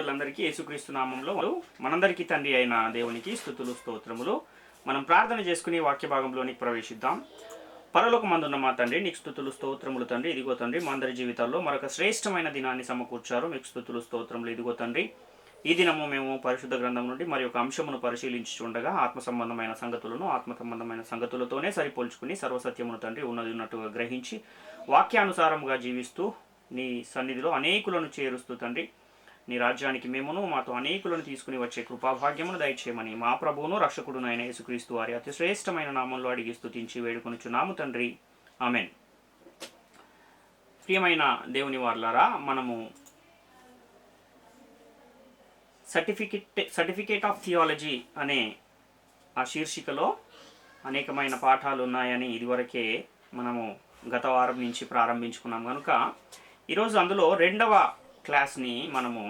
సోదరులందరికీ యేసుక్రీస్తు నామంలో మనందరికీ తండ్రి అయిన దేవునికి స్తుతులు స్తోత్రములు. మనం ప్రార్థన చేసుకుని వాక్య భాగంలోనికి ప్రవేశిద్దాం. పరలోకమందున్న మా తండ్రి, నీకు స్తుతులు స్తోత్రములు తండ్రి. ఇదిగో తండ్రి, మా అందరి జీవితాల్లో మరొక శ్రేష్టమైన దినాన్ని సమకూర్చారు. మీకు స్తుతులు స్తోత్రములు. ఇదిగో తండ్రి, ఈ దినము మేము పరిశుద్ధ గ్రంథం నుండి మరి ఒక అంశమును పరిశీలించుండగా ఆత్మ సంబంధమైన సంగతులను ఆత్మ సంబంధమైన సంగతులతోనే సరిపోల్చుకుని సర్వసత్యమును తండ్రి ఉన్నట్టుగా గ్రహించి వాక్యానుసారముగా జీవిస్తూ నీ సన్నిధిలో అనేకులను చేరుస్తూ తండ్రి, నీ రాజ్యానికి మేమును మాతో అనేకులను తీసుకుని వచ్చే కృపాభాగ్యమును దయచేయమని మా ప్రభువును రక్షకుడును అయిన యేసుక్రీస్తు వారి అతి శ్రేష్టమైన నామంలో అడిగి స్తుతించి వేడుకొనుచున్నాము తండ్రి. ఆమెన్. ప్రియమైన దేవుని వారలారా, మనము సర్టిఫికేట్ ఆఫ్ థియాలజీ అనే ఆ శీర్షికలో అనేకమైన పాఠాలు ఉన్నాయని ఇదివరకే మనము గత వారం నుంచి ప్రారంభించుకున్నాం కనుక ఈరోజు అందులో రెండవ క్లాస్ని మనము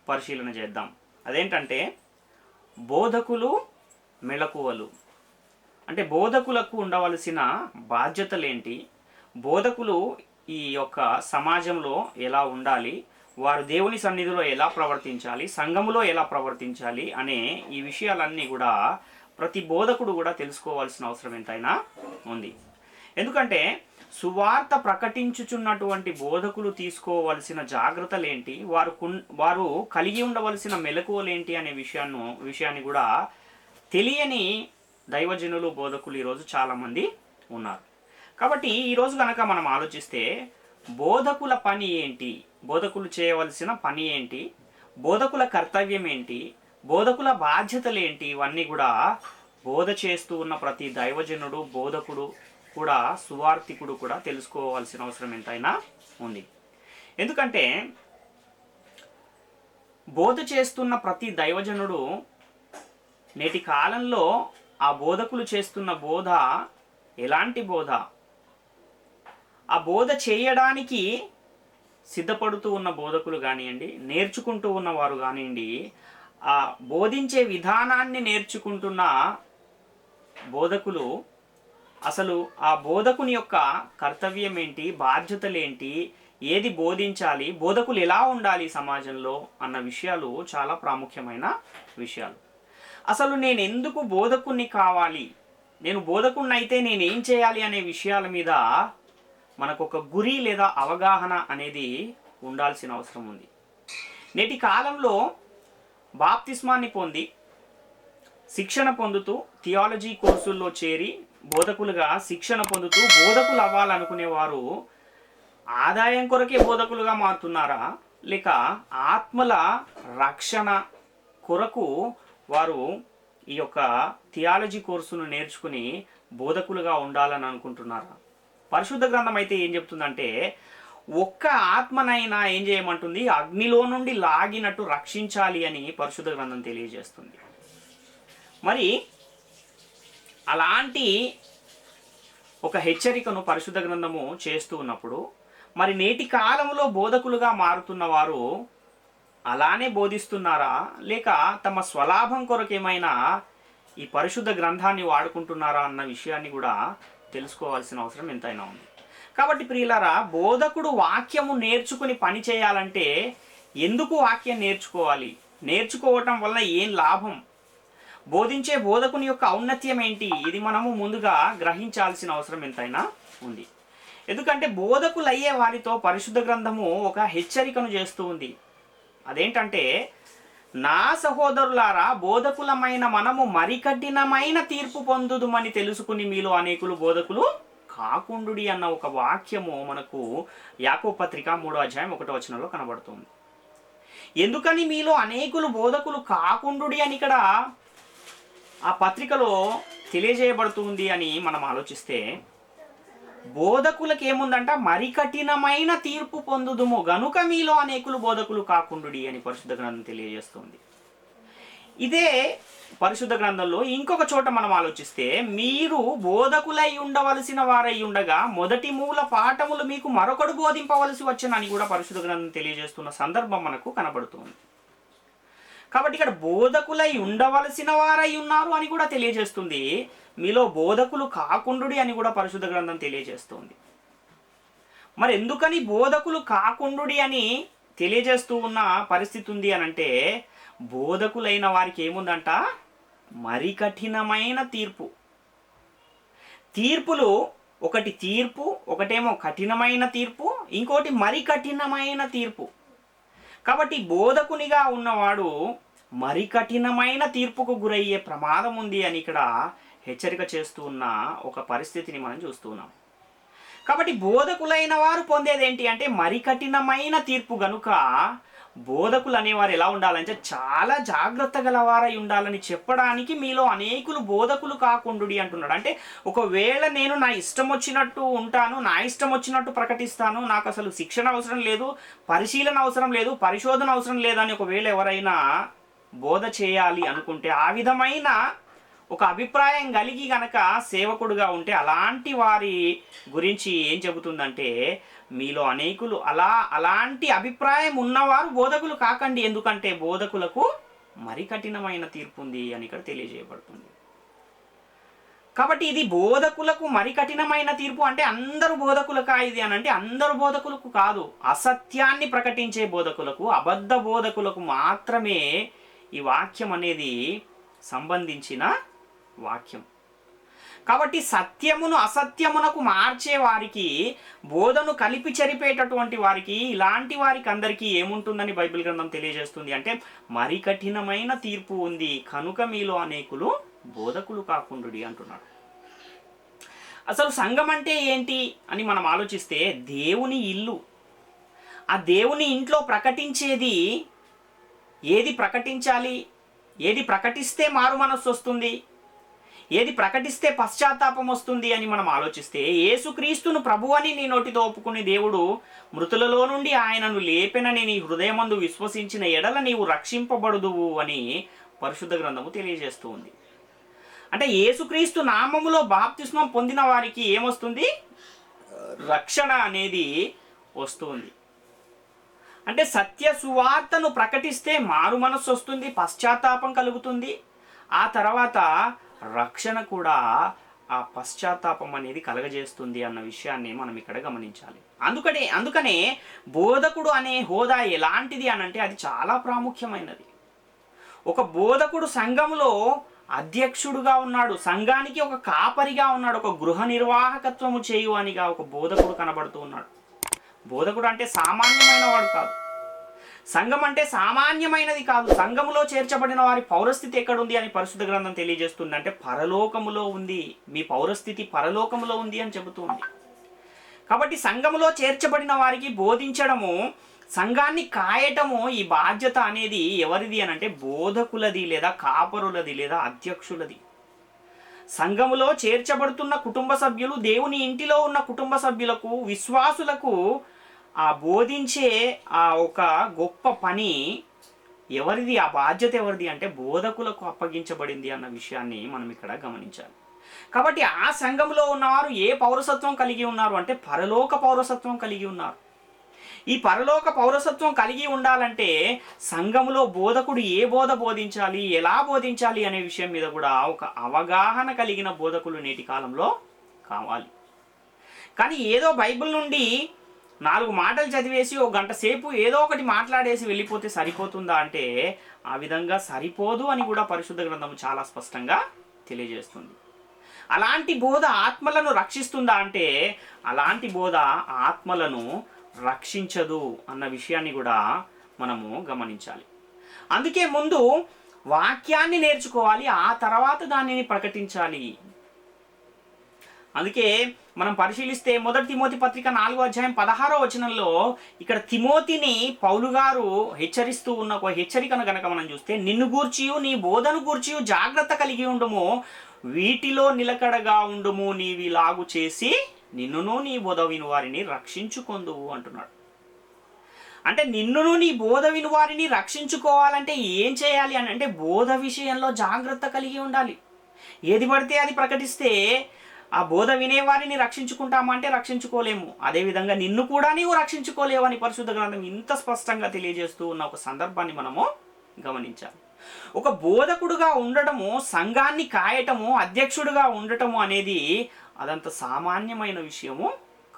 పరిశీలన చేద్దాం. అదేంటంటే బోధకులు మెళకువలు. అంటే బోధకులకు ఉండవలసిన బాధ్యతలేంటి, బోధకులు ఈ యొక్క సమాజంలో ఎలా ఉండాలి, వారు దేవుని సన్నిధిలో ఎలా ప్రవర్తించాలి, సంఘములో ఎలా ప్రవర్తించాలి అనే ఈ విషయాలన్నీ కూడా ప్రతి బోధకుడు కూడా తెలుసుకోవాల్సిన అవసరం ఎంతైనా ఉంది. ఎందుకంటే సువార్త ప్రకటించుచున్నటువంటి బోధకులు తీసుకోవలసిన జాగ్రత్తలేంటి, వారు కలిగి ఉండవలసిన మెలకువలేంటి అనే విషయాన్ని కూడా తెలియని దైవజనులు బోధకులు ఈరోజు చాలామంది ఉన్నారు. కాబట్టి ఈరోజు కనుక మనం ఆలోచిస్తే బోధకుల పని ఏంటి, బోధకులు చేయవలసిన పని ఏంటి, బోధకుల కర్తవ్యం ఏంటి, బోధకుల బాధ్యతలు ఏంటి, ఇవన్నీ కూడా బోధ చేస్తూ ఉన్న ప్రతి దైవజనుడు బోధకుడు కూడా సువార్థికుడు కూడా తెలుసుకోవాల్సిన అవసరం ఎంతైనా ఉంది. ఎందుకంటే బోధ చేస్తున్న ప్రతి దైవజనుడు నేటి కాలంలో ఆ బోధకులు చేస్తున్న బోధ ఎలాంటి బోధ, ఆ బోధ చేయడానికి సిద్ధపడుతూ ఉన్న బోధకులు కానివ్వండి, నేర్చుకుంటూ ఉన్నవారు కానివ్వండి, ఆ బోధించే విధానాన్ని నేర్చుకుంటున్న బోధకులు అసలు ఆ బోధకుని యొక్క కర్తవ్యం ఏంటి, బాధ్యతలు ఏంటి, ఏది బోధించాలి, బోధకులు ఎలా ఉండాలి సమాజంలో అన్న విషయాలు చాలా ప్రాముఖ్యమైన విషయాలు. అసలు నేను ఎందుకు బోధకుణ్ణి కావాలి, నేను బోధకుణ్ణి అయితే నేనేం చేయాలి అనే విషయాల మీద మనకు ఒక గురి లేదా అవగాహన అనేది ఉండాల్సిన అవసరం ఉంది. నేటి కాలంలో బాప్తిస్మాన్ని పొంది శిక్షణ పొందుతూ థియాలజీ కోర్సుల్లో చేరి బోధకులుగా శిక్షణ పొందుతూ బోధకులు అవ్వాలనుకునేవారు ఆదాయం కొరకే బోధకులుగా మారుతున్నారా, లేక ఆత్మల రక్షణ కొరకు వారు ఈ యొక్క థియాలజీ కోర్సును నేర్చుకుని బోధకులుగా ఉండాలని అనుకుంటున్నారా? పరిశుద్ధ గ్రంథం అయితే ఏం చెప్తుందంటే ఒక్క ఆత్మనైనా ఏం చేయమంటుంది, అగ్నిలో నుండి లాగినట్టు రక్షించాలి అని పరిశుద్ధ గ్రంథం తెలియజేస్తుంది. మరి అలాంటి ఒక హెచ్చరికను పరిశుద్ధ గ్రంథము చేస్తూ ఉన్నప్పుడు మరి నేటి కాలంలో బోధకులుగా మారుతున్న వారు అలానే బోధిస్తున్నారా, లేక తమ స్వలాభం కొరకేమైనా ఈ పరిశుద్ధ గ్రంథాన్ని వాడుకుంటున్నారా అన్న విషయాన్ని కూడా తెలుసుకోవాల్సిన అవసరం ఎంతైనా ఉంది. కాబట్టి ప్రియులారా, బోధకుడు వాక్యము నేర్చుకుని పని చేయాలంటే ఎందుకు వాక్యం నేర్చుకోవాలి, నేర్చుకోవటం వల్ల ఏం లాభం, బోధించే బోధకుని యొక్క ఔన్నత్యం ఏంటి, ఇది మనము ముందుగా గ్రహించాల్సిన అవసరం ఎంతైనా ఉంది. ఎందుకంటే బోధకులు అయ్యే వారితో పరిశుద్ధ గ్రంథము ఒక హెచ్చరికను చేస్తూ ఉంది. అదేంటంటే, నా సహోదరులారా, బోధకులమైన మనము మరి కఠినమైన తీర్పు పొందుదుమని తెలుసుకుని మీలో అనేకులు బోధకులు కాకుండుడి అన్న ఒక వాక్యము మనకు యాకోబు పత్రిక 3వ అధ్యాయం 1వ వచనంలో కనబడుతుంది. ఎందుకని మీలో అనేకులు బోధకులు కాకుండుడి అని ఇక్కడ ఆ పత్రికలో తెలియజేయబడుతుంది అని మనం ఆలోచిస్తే, బోధకులకు ఏముందంట, మరి కఠినమైన తీర్పు పొందుదుము గనుక మీలో అనేకులు బోధకులు కాకుండుడి అని పరిశుద్ధ గ్రంథం తెలియజేస్తుంది. ఇదే పరిశుద్ధ గ్రంథంలో ఇంకొక చోట మనం ఆలోచిస్తే, మీరు బోధకులై ఉండవలసిన వారై ఉండగా మొదటి మూల పాఠములు మీకు మరొకడు బోధింపవలసి వచ్చనని కూడా పరిశుద్ధ గ్రంథం తెలియజేస్తున్న సందర్భం మనకు కనబడుతుంది. కాబట్టి ఇక్కడ బోధకులై ఉండవలసిన వారై ఉన్నారు అని కూడా తెలియజేస్తుంది, మీలో బోధకులు కాకుండుడి అని కూడా పరిశుద్ధ గ్రంథం తెలియజేస్తుంది. మరి ఎందుకని బోధకులు కాకుండుడి అని తెలియజేస్తూ ఉన్న పరిస్థితి ఉంది అని అంటే, బోధకులైన వారికి ఏముందంట, మరి కఠినమైన తీర్పు. తీర్పులు, ఒకటి తీర్పు, ఒకటేమో కఠినమైన తీర్పు, ఇంకోటి మరి కఠినమైన తీర్పు. కాబట్టి బోధకునిగా ఉన్నవాడు మరి కఠినమైన తీర్పుకు గురయ్యే ప్రమాదం ఉంది అని ఇక్కడ హెచ్చరిక చేస్తూ ఉన్న ఒక పరిస్థితిని మనం చూస్తూ ఉన్నాం. కాబట్టి బోధకులైన వారు పొందేది ఏంటి అంటే మరి కఠినమైన తీర్పు గనుక బోధకులు అనేవారు ఎలా ఉండాలంటే చాలా జాగ్రత్త గలవారై ఉండాలని చెప్పడానికి మీలో అనేకులు బోధకులు కాకుండుడి అంటున్నాడు. అంటే ఒకవేళ నేను నా ఇష్టం వచ్చినట్టు ఉంటాను, నా ఇష్టం వచ్చినట్టు ప్రకటిస్తాను, నాకు అసలు శిక్షణ అవసరం లేదు, పరిశీలన అవసరం లేదు, పరిశోధన అవసరం లేదని ఒకవేళ ఎవరైనా బోధ చేయాలి అనుకుంటే, ఆ విధమైన ఒక అభిప్రాయం కలిగి గనక సేవకుడుగా ఉంటే, అలాంటి వారి గురించి ఏం చెబుతుందంటే, మీలో అనేకులు అలాంటి అభిప్రాయం ఉన్నవారు బోధకులు కాకండి, ఎందుకంటే బోధకులకు మరి కఠినమైన తీర్పు ఉంది అని ఇక్కడ తెలియజేయబడుతుంది. కాబట్టి ఇది బోధకులకు మరి కఠినమైన తీర్పు అంటే అందరూ బోధకులకా ఇది అని అంటే అందరు బోధకులకు కాదు, అసత్యాన్ని ప్రకటించే బోధకులకు, అబద్ధ బోధకులకు మాత్రమే ఈ వాక్యం అనేది సంబంధించిన వాక్యం. కాబట్టి సత్యమును అసత్యమునకు మార్చే వారికి, బోధను కలిపి చెరిపేటటువంటి వారికి, ఇలాంటి వారికి అందరికీ ఏముంటుందని బైబిల్ గ్రంథం తెలియజేస్తుంది అంటే మరి కఠినమైన తీర్పు ఉంది, కనుక మీలో అనేకులు బోధకులు కాకుండుడి అంటున్నాడు. అసలు సంఘం అంటే ఏంటి అని మనం ఆలోచిస్తే, దేవుని ఇల్లు. ఆ దేవుని ఇంట్లో ప్రకటించేది ఏది ప్రకటించాలి, ఏది ప్రకటిస్తే మారు మనస్సు వస్తుంది, ఏది ప్రకటిస్తే పశ్చాత్తాపం వస్తుంది అని మనం ఆలోచిస్తే, యేసుక్రీస్తును ప్రభువని నీ నోటితో ఒప్పుకుని దేవుడు మృతులలో నుండి ఆయనను లేపెనని నీ హృదయమందు విశ్వసించిన ఎడల నీవు రక్షింపబడుదువు అని పరిశుద్ధ గ్రంథము తెలియజేస్తూ ఉంది. అంటే యేసుక్రీస్తు నామములో బాప్తిస్మం పొందిన వారికి ఏమొస్తుంది, రక్షణ అనేది వస్తుంది. అంటే సత్య సువార్తను ప్రకటిస్తే మారు మనస్సు వస్తుంది, పశ్చాత్తాపం కలుగుతుంది, ఆ తర్వాత రక్షణ కూడా ఆ పశ్చాత్తాపం అనేది కలగజేస్తుంది అన్న విషయాన్ని మనం ఇక్కడ గమనించాలి. అందుకనే బోధకుడు అనే హోదా ఎలాంటిది అనంటే అది చాలా ప్రాముఖ్యమైనది. ఒక బోధకుడు సంఘంలో అధ్యక్షుడుగా ఉన్నాడు, సంఘానికి ఒక కాపరిగా ఉన్నాడు, ఒక గృహ నిర్వాహకత్వము చేయువానిగా ఒక బోధకుడు కనబడుతూ ఉన్నాడు. బోధకుడు అంటే సామాన్యమైన వాడు కాదు, సంఘం అంటే సామాన్యమైనది కాదు. సంఘములో చేర్చబడిన వారి పౌరస్థితి ఎక్కడుంది అని పరిశుద్ధ గ్రంథం తెలియజేస్తుంది అంటే పరలోకములో ఉంది, మీ పౌరస్థితి పరలోకములో ఉంది అని చెబుతుంది. కాబట్టి సంఘములో చేర్చబడిన వారికి బోధించడము, సంఘాన్ని కాయటము, ఈ బాధ్యత అనేది ఎవరిది అని అంటే బోధకులది, లేదా కాపరులది, లేదా అధ్యక్షులది. సంఘములో చేర్చబడుతున్న కుటుంబ సభ్యులు, దేవుని ఇంటిలో ఉన్న కుటుంబ సభ్యులకు, విశ్వాసులకు ఆ బోధించే ఆ ఒక గొప్ప పని ఎవరిది, ఆ బాధ్యత ఎవరిది అంటే బోధకులకు అప్పగించబడింది అన్న విషయాన్ని మనం ఇక్కడ గమనించాలి. కాబట్టి ఆ సంఘంలో ఉన్నవారు ఏ పౌరసత్వం కలిగి ఉన్నారు అంటే పరలోక పౌరసత్వం కలిగి ఉన్నారు. ఈ పరలోక పౌరసత్వం కలిగి ఉండాలంటే సంఘములో బోధకుడు ఏ బోధ బోధించాలి, ఎలా బోధించాలి అనే విషయం మీద కూడా ఒక అవగాహన కలిగిన బోధకులు నేటి కాలంలో కావాలి. కానీ ఏదో బైబిల్ నుండి 4 మాటలు చదివేసి ఒక గంట సేపు ఏదో ఒకటి మాట్లాడేసి వెళ్ళిపోతే సరిపోతుందా అంటే ఆ విధంగా సరిపోదు అని కూడా పరిశుద్ధ గ్రంథం చాలా స్పష్టంగా తెలియజేస్తుంది. అలాంటి బోధ ఆత్మలను రక్షిస్తుందా అంటే అలాంటి బోధ ఆత్మలను రక్షించదు అన్న విషయాన్ని కూడా మనము గమనించాలి. అందుకే ముందు వాక్యాన్ని నేర్చుకోవాలి, ఆ తర్వాత దానిని ప్రకటించాలి. అందుకే మనం పరిశీలిస్తే 1 తిమోతి పత్రిక 4వ అధ్యాయం 16వ వచనంలో ఇక్కడ తిమోతిని పౌలు గారు హెచ్చరిస్తూ ఉన్న ఒక హెచ్చరికను గనక మనం చూస్తే, నిన్ను గూర్చియు నీ బోధను గూర్చియు జాగ్రత్త కలిగి ఉండుము, వీటిలో నిలకడగా ఉండుము, నీవిలాగు చేసి నిన్నును నీ బోధ విను వారిని రక్షించుకొందువు అంటున్నాడు. అంటే నిన్నును నీ బోధ విను వారిని రక్షించుకోవాలంటే ఏం చేయాలి అని అంటే బోధ విషయంలో జాగ్రత్త కలిగి ఉండాలి. ఏది పడితే అది ప్రకటిస్తే ఆ బోధ వినేవారిని రక్షించుకుంటామా అంటే రక్షించుకోలేము. అదేవిధంగా నిన్ను కూడా నీవు రక్షించుకోలేవు అని పరిశుద్ధ గ్రంథం ఇంత స్పష్టంగా తెలియజేస్తూ ఉన్న ఒక సందర్భాన్ని మనము గమనించాలి. ఒక బోధకుడుగా ఉండటము, సంఘాన్ని కాయటము, అధ్యక్షుడుగా ఉండటము అనేది అదంత సామాన్యమైన విషయము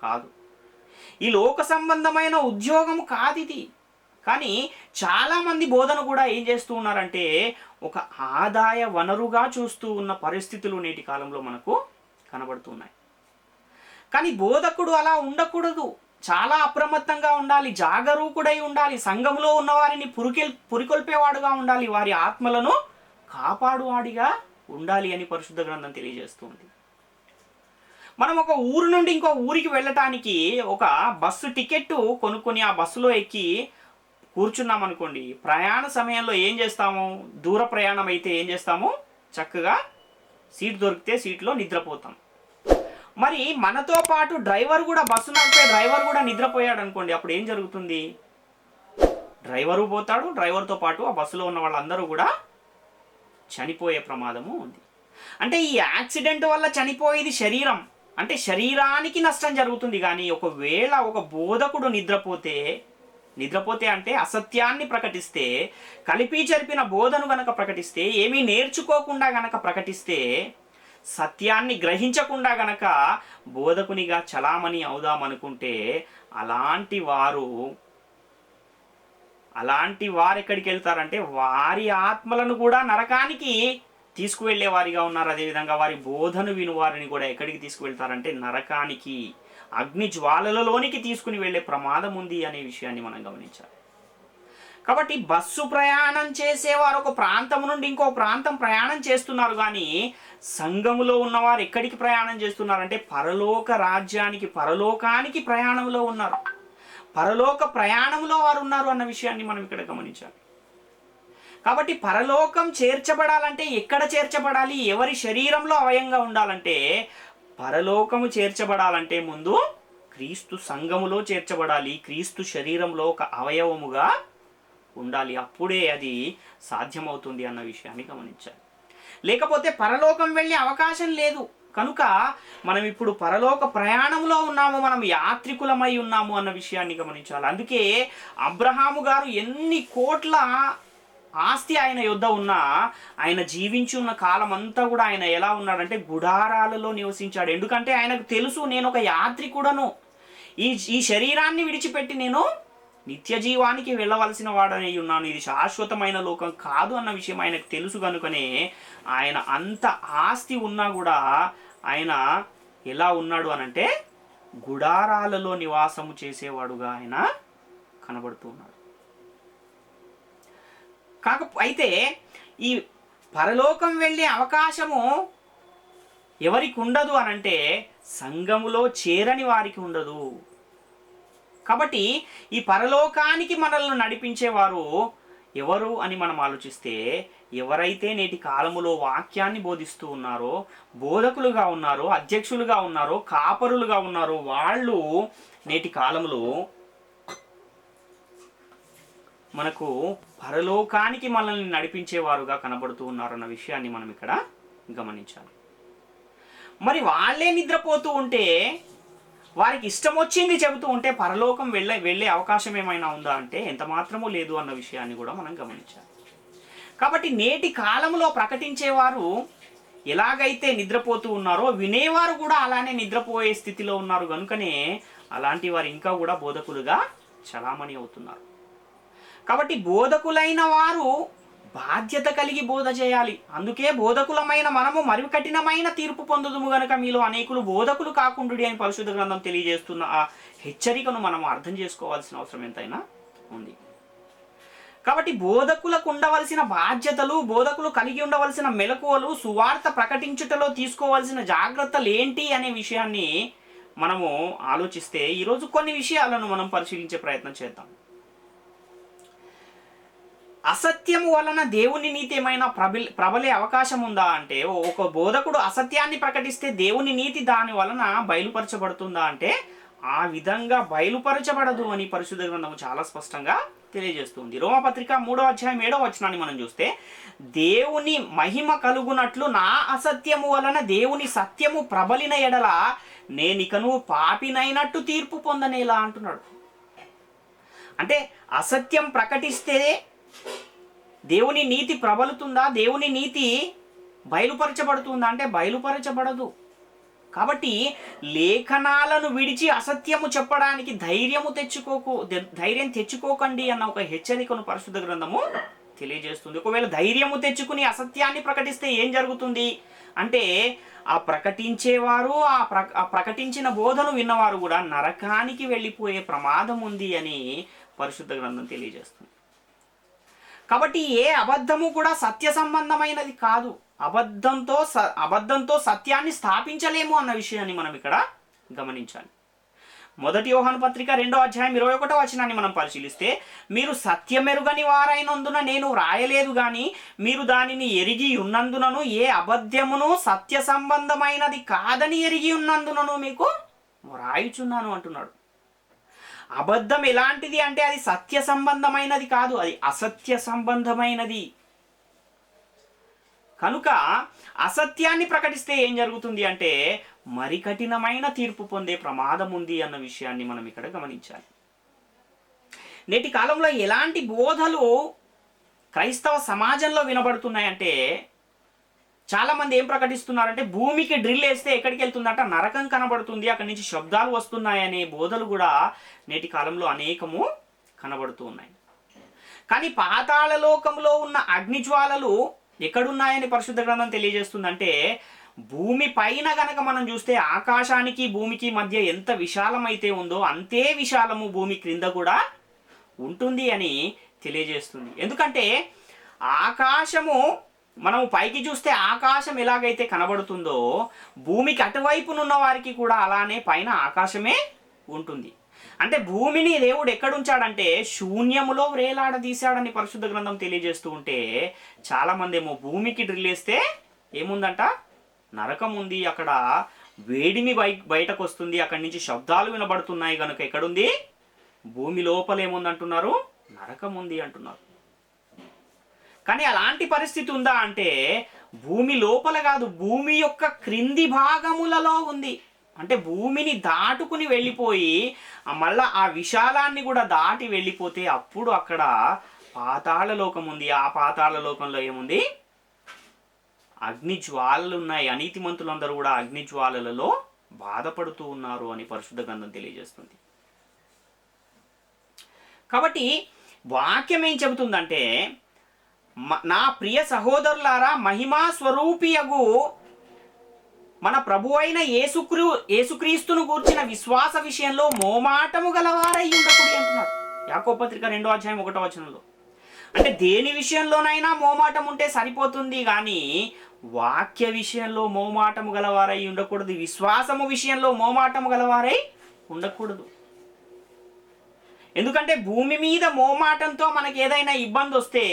కాదు. ఈ లోక సంబంధమైన ఉద్యోగము కాదు ఇది. కానీ చాలామంది బోధన కూడా ఏం చేస్తూ ఉన్నారంటే ఒక ఆదాయ వనరుగా చూస్తూ ఉన్న పరిస్థితులు నేటి కాలంలో మనకు కనబడుతున్నాయి. కానీ బోధకుడు అలా ఉండకూడదు. చాలా అప్రమత్తంగా ఉండాలి, జాగరూకుడై ఉండాలి, సంఘంలో ఉన్న వారిని పురికొల్పేవాడుగా ఉండాలి, వారి ఆత్మలను కాపాడువాడిగా ఉండాలి అని పరిశుద్ధ గ్రంథం తెలియజేస్తుంది. మనం ఒక ఊరు నుండి ఇంకో ఊరికి వెళ్ళటానికి ఒక బస్సు టికెట్ కొనుక్కొని ఆ బస్సులో ఎక్కి కూర్చున్నాం అనుకోండి, ప్రయాణ సమయంలో ఏం చేస్తాము? దూర ప్రయాణం అయితే ఏం చేస్తాము? చక్కగా సీట్ దొరికితే సీట్లో నిద్రపోతాం. మరి మనతో పాటు డ్రైవర్ కూడా, బస్సు నడిపే డ్రైవర్ కూడా నిద్రపోయాడు అనుకోండి, అప్పుడు ఏం జరుగుతుంది? డ్రైవరు పోతాడు, డ్రైవర్తో పాటు ఆ బస్సులో ఉన్న వాళ్ళందరూ కూడా చనిపోయే ప్రమాదము ఉంది. అంటే ఈ యాక్సిడెంట్ వల్ల చనిపోయేది శరీరం, అంటే శరీరానికి నష్టం జరుగుతుంది. కానీ ఒకవేళ ఒక బోధకుడు నిద్రపోతే అంటే అసత్యాన్ని ప్రకటిస్తే, కలిపి జరిపిన బోధను గనక ప్రకటిస్తే, ఏమీ నేర్చుకోకుండా గనక ప్రకటిస్తే, సత్యాన్ని గ్రహించకుండా గనక బోధకునిగా చలామణి అవుదామనుకుంటే అలాంటి వారు ఎక్కడికి వెళ్తారంటే వారి ఆత్మలను కూడా నరకానికి తీసుకువెళ్ళే వారిగా ఉన్నారు. అదేవిధంగా వారి బోధను విను వారిని కూడా ఎక్కడికి తీసుకువెళ్తారంటే నరకానికి, అగ్ని జ్వాలలలోనికి తీసుకుని వెళ్ళే ప్రమాదం ఉంది అనే విషయాన్ని మనం గమనించాలి. కాబట్టి బస్సు ప్రయాణం చేసేవారు ఒక ప్రాంతం నుండి ఇంకో ప్రాంతం ప్రయాణం చేస్తున్నారు. కానీ సంఘములో ఉన్నవారు ఎక్కడికి ప్రయాణం చేస్తున్నారంటే పరలోక రాజ్యానికి, పరలోకానికి ప్రయాణంలో ఉన్నారు. పరలోక ప్రయాణంలో వారు ఉన్నారు అన్న విషయాన్ని మనం ఇక్కడ గమనించాలి. కాబట్టి పరలోకం చేర్చబడాలంటే ఎక్కడ చేర్చబడాలి? ఎవరి శరీరంలో అవయంగా ఉండాలంటే పరలోకము చేర్చబడాలంటే ముందు క్రీస్తు సంఘములో చేర్చబడాలి, క్రీస్తు శరీరంలో ఒక అవయవముగా ఉండాలి. అప్పుడే అది సాధ్యమవుతుంది అన్న విషయాన్ని గమనించాలి. లేకపోతే పరలోకం వెళ్ళే అవకాశం లేదు. కనుక మనం ఇప్పుడు పరలోక ప్రయాణంలో ఉన్నాము, మనం యాత్రికులమై ఉన్నాము అన్న విషయాన్ని గమనించాలి. అందుకే అబ్రహాము గారు ఎన్ని కోట్ల ఆస్తి ఆయన యొద్ద ఉన్నా, ఆయన జీవించి ఉన్న కాలం అంతా కూడా ఆయన ఎలా ఉన్నాడంటే గుడారాలలో నివసించాడు. ఎందుకంటే ఆయనకు తెలుసు, నేను ఒక యాత్రికుడను, ఈ శరీరాన్ని విడిచిపెట్టి నేను నిత్య జీవానికి వెళ్ళవలసిన వాడని ఉన్నాను, ఇది శాశ్వతమైన లోకం కాదు అన్న విషయం ఆయనకు తెలుసు. కనుకనే ఆయన అంత ఆస్తి ఉన్నా కూడా ఆయన ఎలా ఉన్నాడు అనంటే గుడారాలలో నివాసము చేసేవాడుగా ఆయన కనబడుతూ ఉన్నాడు. అయితే ఈ పరలోకం వెళ్ళే అవకాశము ఎవరికి ఉండదు అనంటే సంఘములో చేరని వారికి ఉండదు. కాబట్టి ఈ పరలోకానికి మనల్ని నడిపించేవారు ఎవరు అని మనం ఆలోచిస్తే, ఎవరైతే నేటి కాలములో వాక్యాన్ని బోధిస్తూ ఉన్నారో, బోధకులుగా ఉన్నారో, అధ్యక్షులుగా ఉన్నారో, కాపరులుగా ఉన్నారో, వాళ్ళు నేటి కాలంలో మనకు పరలోకానికి మనల్ని నడిపించేవారుగా కనబడుతూ ఉన్నారన్న విషయాన్ని మనం ఇక్కడ గమనించాలి. మరి వాళ్ళే నిద్రపోతూ ఉంటే, వారికి ఇష్టం వచ్చింది చెబుతూ ఉంటే పరలోకం వెళ్ళే అవకాశం ఏమైనా ఉందా అంటే ఎంత మాత్రమూ లేదు అన్న విషయాన్ని కూడా మనం గమనించాలి. కాబట్టి నేటి కాలంలో ప్రకటించేవారు ఎలాగైతే నిద్రపోతూ ఉన్నారో వినేవారు కూడా అలానే నిద్రపోయే స్థితిలో ఉన్నారు. కనుకనే అలాంటి వారు ఇంకా కూడా బోధకులుగా చలామణి అవుతున్నారు. కాబట్టి బోధకులైన వారు బాధ్యత కలిగి బోధ చేయాలి. అందుకే బోధకులమైన మనము మరి కఠినమైన తీర్పు పొందుదుము గనుక మీలో అనేకులు బోధకులు కాకుండుడి అని పరిశుద్ధ గ్రంథం తెలియజేస్తున్న ఆ హెచ్చరికను మనం అర్థం చేసుకోవాల్సిన అవసరం ఎంతైనా ఉంది. కాబట్టి బోధకులకు ఉండవలసిన బాధ్యతలు, బోధకులు కలిగి ఉండవలసిన మెలకువలు, సువార్త ప్రకటించుటలో తీసుకోవాల్సిన జాగ్రత్తలు ఏంటి అనే విషయాన్ని మనము ఆలోచిస్తే ఈరోజు కొన్ని విషయాలను మనం పరిశీలించే ప్రయత్నం చేద్దాం. అసత్యము వలన దేవుని నీతి ఏమైనా ప్రబలే అవకాశం ఉందా అంటే, ఒక బోధకుడు అసత్యాన్ని ప్రకటిస్తే దేవుని నీతి దాని వలన బయలుపరచబడుతుందా అంటే ఆ విధంగా బయలుపరచబడదు అని పరిశుద్ధ గ్రంథము చాలా స్పష్టంగా తెలియజేస్తుంది. రోమపత్రిక 3వ అధ్యాయం 7వ వచనాన్ని మనం చూస్తే, దేవుని మహిమ కలుగునట్లు నా అసత్యము వలన దేవుని సత్యము ప్రబలిన ఎడల నేనికను పాపినైనట్టు తీర్పు పొందనేలా అంటున్నాడు. అంటే అసత్యం ప్రకటిస్తే దేవుని నీతి ప్రబలుతుందా, దేవుని నీతి బయలుపరచబడుతుందా అంటే బయలుపరచబడదు. కాబట్టి లేఖనాలను విడిచి అసత్యము చెప్పడానికి ధైర్యం తెచ్చుకోకండి అన్న ఒక హెచ్చరికను పరిశుద్ధ గ్రంథము తెలియజేస్తుంది. ఒకవేళ ధైర్యము తెచ్చుకుని అసత్యాన్ని ప్రకటిస్తే ఏం జరుగుతుంది అంటే ఆ ప్రకటించేవారు ఆ ప్రకటించిన బోధను విన్నవారు కూడా నరకానికి వెళ్ళిపోయే ప్రమాదం ఉంది అని పరిశుద్ధ గ్రంథం తెలియజేస్తుంది. కాబట్టి ఏ అబద్ధము కూడా సత్య సంబంధమైనది కాదు. అబద్ధంతో సత్యాన్ని స్థాపించలేము అన్న విషయాన్ని మనం ఇక్కడ గమనించాలి. 1 యోహాను పత్రిక 2వ అధ్యాయం 21వ వచనాన్ని మనం పరిశీలిస్తే, మీరు సత్యమెరుగని వారైనందున నేను వ్రాయలేదు గాని మీరు దానిని ఎరిగి ఉన్నందునను ఏ అబద్ధమును సత్య సంబంధమైనది కాదని ఎరిగి ఉన్నందునను మీకు వ్రాయుచున్నాను అంటున్నాడు. అబద్ధం ఎలాంటిది అంటే అది సత్య సంబంధమైనది కాదు, అది అసత్య సంబంధమైనది. కనుక అసత్యాన్ని ప్రకటిస్తే ఏం జరుగుతుంది అంటే మరి కఠినమైన తీర్పు పొందే ప్రమాదం ఉంది అన్న విషయాన్ని మనం ఇక్కడ గమనించాలి. నేటి కాలంలో ఎలాంటి బోధలు క్రైస్తవ సమాజంలో వినబడుతున్నాయంటే చాలామంది ఏం ప్రకటిస్తున్నారంటే భూమికి డ్రిల్ వేస్తే ఎక్కడికి వెళ్తుందంట, నరకం కనబడుతుంది, అక్కడి నుంచి శబ్దాలు వస్తున్నాయనే బోధలు కూడా నేటి కాలంలో అనేకము కనబడుతూ ఉన్నాయి. కానీ పాతాళ లోకంలో ఉన్న అగ్నిజ్వాలలు ఎక్కడున్నాయని పరిశుద్ధ గ్రంథం తెలియజేస్తుందంటే భూమి పైన గనక మనం చూస్తే ఆకాశానికి భూమికి మధ్య ఎంత విశాలమైతే ఉందో అంతే విశాలము భూమి క్రింద కూడా ఉంటుంది అని తెలియజేస్తుంది. ఎందుకంటే ఆకాశము మనము పైకి చూస్తే ఆకాశం ఎలాగైతే కనబడుతుందో భూమికి అటువైపునున్న వారికి కూడా అలానే పైన ఆకాశమే ఉంటుంది. అంటే భూమిని దేవుడు ఎక్కడుంచాడంటే శూన్యములో వ్రేలాడదీశాడని పరిశుద్ధ గ్రంథం తెలియజేస్తూ ఉంటే చాలామంది ఏమో భూమికి డ్రిల్ వేస్తే ఏముందంట, నరకం ఉంది, అక్కడ వేడిమి బయటకు వస్తుంది, అక్కడి నుంచి శబ్దాలు వినబడుతున్నాయి, కనుక ఎక్కడుంది, భూమి లోపల ఏముందంటున్నారు, నరకం ఉంది అంటున్నారు. కానీ అలాంటి పరిస్థితి ఉందా అంటే భూమి లోపల కాదు, భూమి యొక్క క్రింది భాగములలో ఉంది. అంటే భూమిని దాటుకుని వెళ్ళిపోయి మళ్ళా ఆ విశాలాన్ని కూడా దాటి వెళ్ళిపోతే అప్పుడు అక్కడ పాతాళ లోకం ఉంది. ఆ పాతాళ లోకంలో ఏముంది, అగ్ని జ్వాలలు ఉన్నాయి. అనీతిమంతులందరూ కూడా అగ్ని జ్వాలలలో బాధపడుతూ ఉన్నారు అని పరిశుద్ధ గ్రంథం తెలియజేస్తుంది. కాబట్టి వాక్యం ఏం చెబుతుందంటే నా ప్రియ సహోదరులారా, మహిమా స్వరూపియగు మన ప్రభు అయిన యేసుక్రీస్తును గూర్చిన విశ్వాస విషయంలో మోమాటము గలవారై ఉండకూడదు అంటున్నాడు యాకోబు పత్రిక 2వ అధ్యాయం 1వ వచనంలో. అంటే దేని విషయంలోనైనా మోమాటం ఉంటే సరిపోతుంది, కానీ వాక్య విషయంలో మోమాటము గలవారై ఉండకూడదు, విశ్వాసము విషయంలో మోమాటము గలవారై ఉండకూడదు. ఎందుకంటే భూమి మీద మోమాటంతో మనకి ఏదైనా ఇబ్బంది వస్తే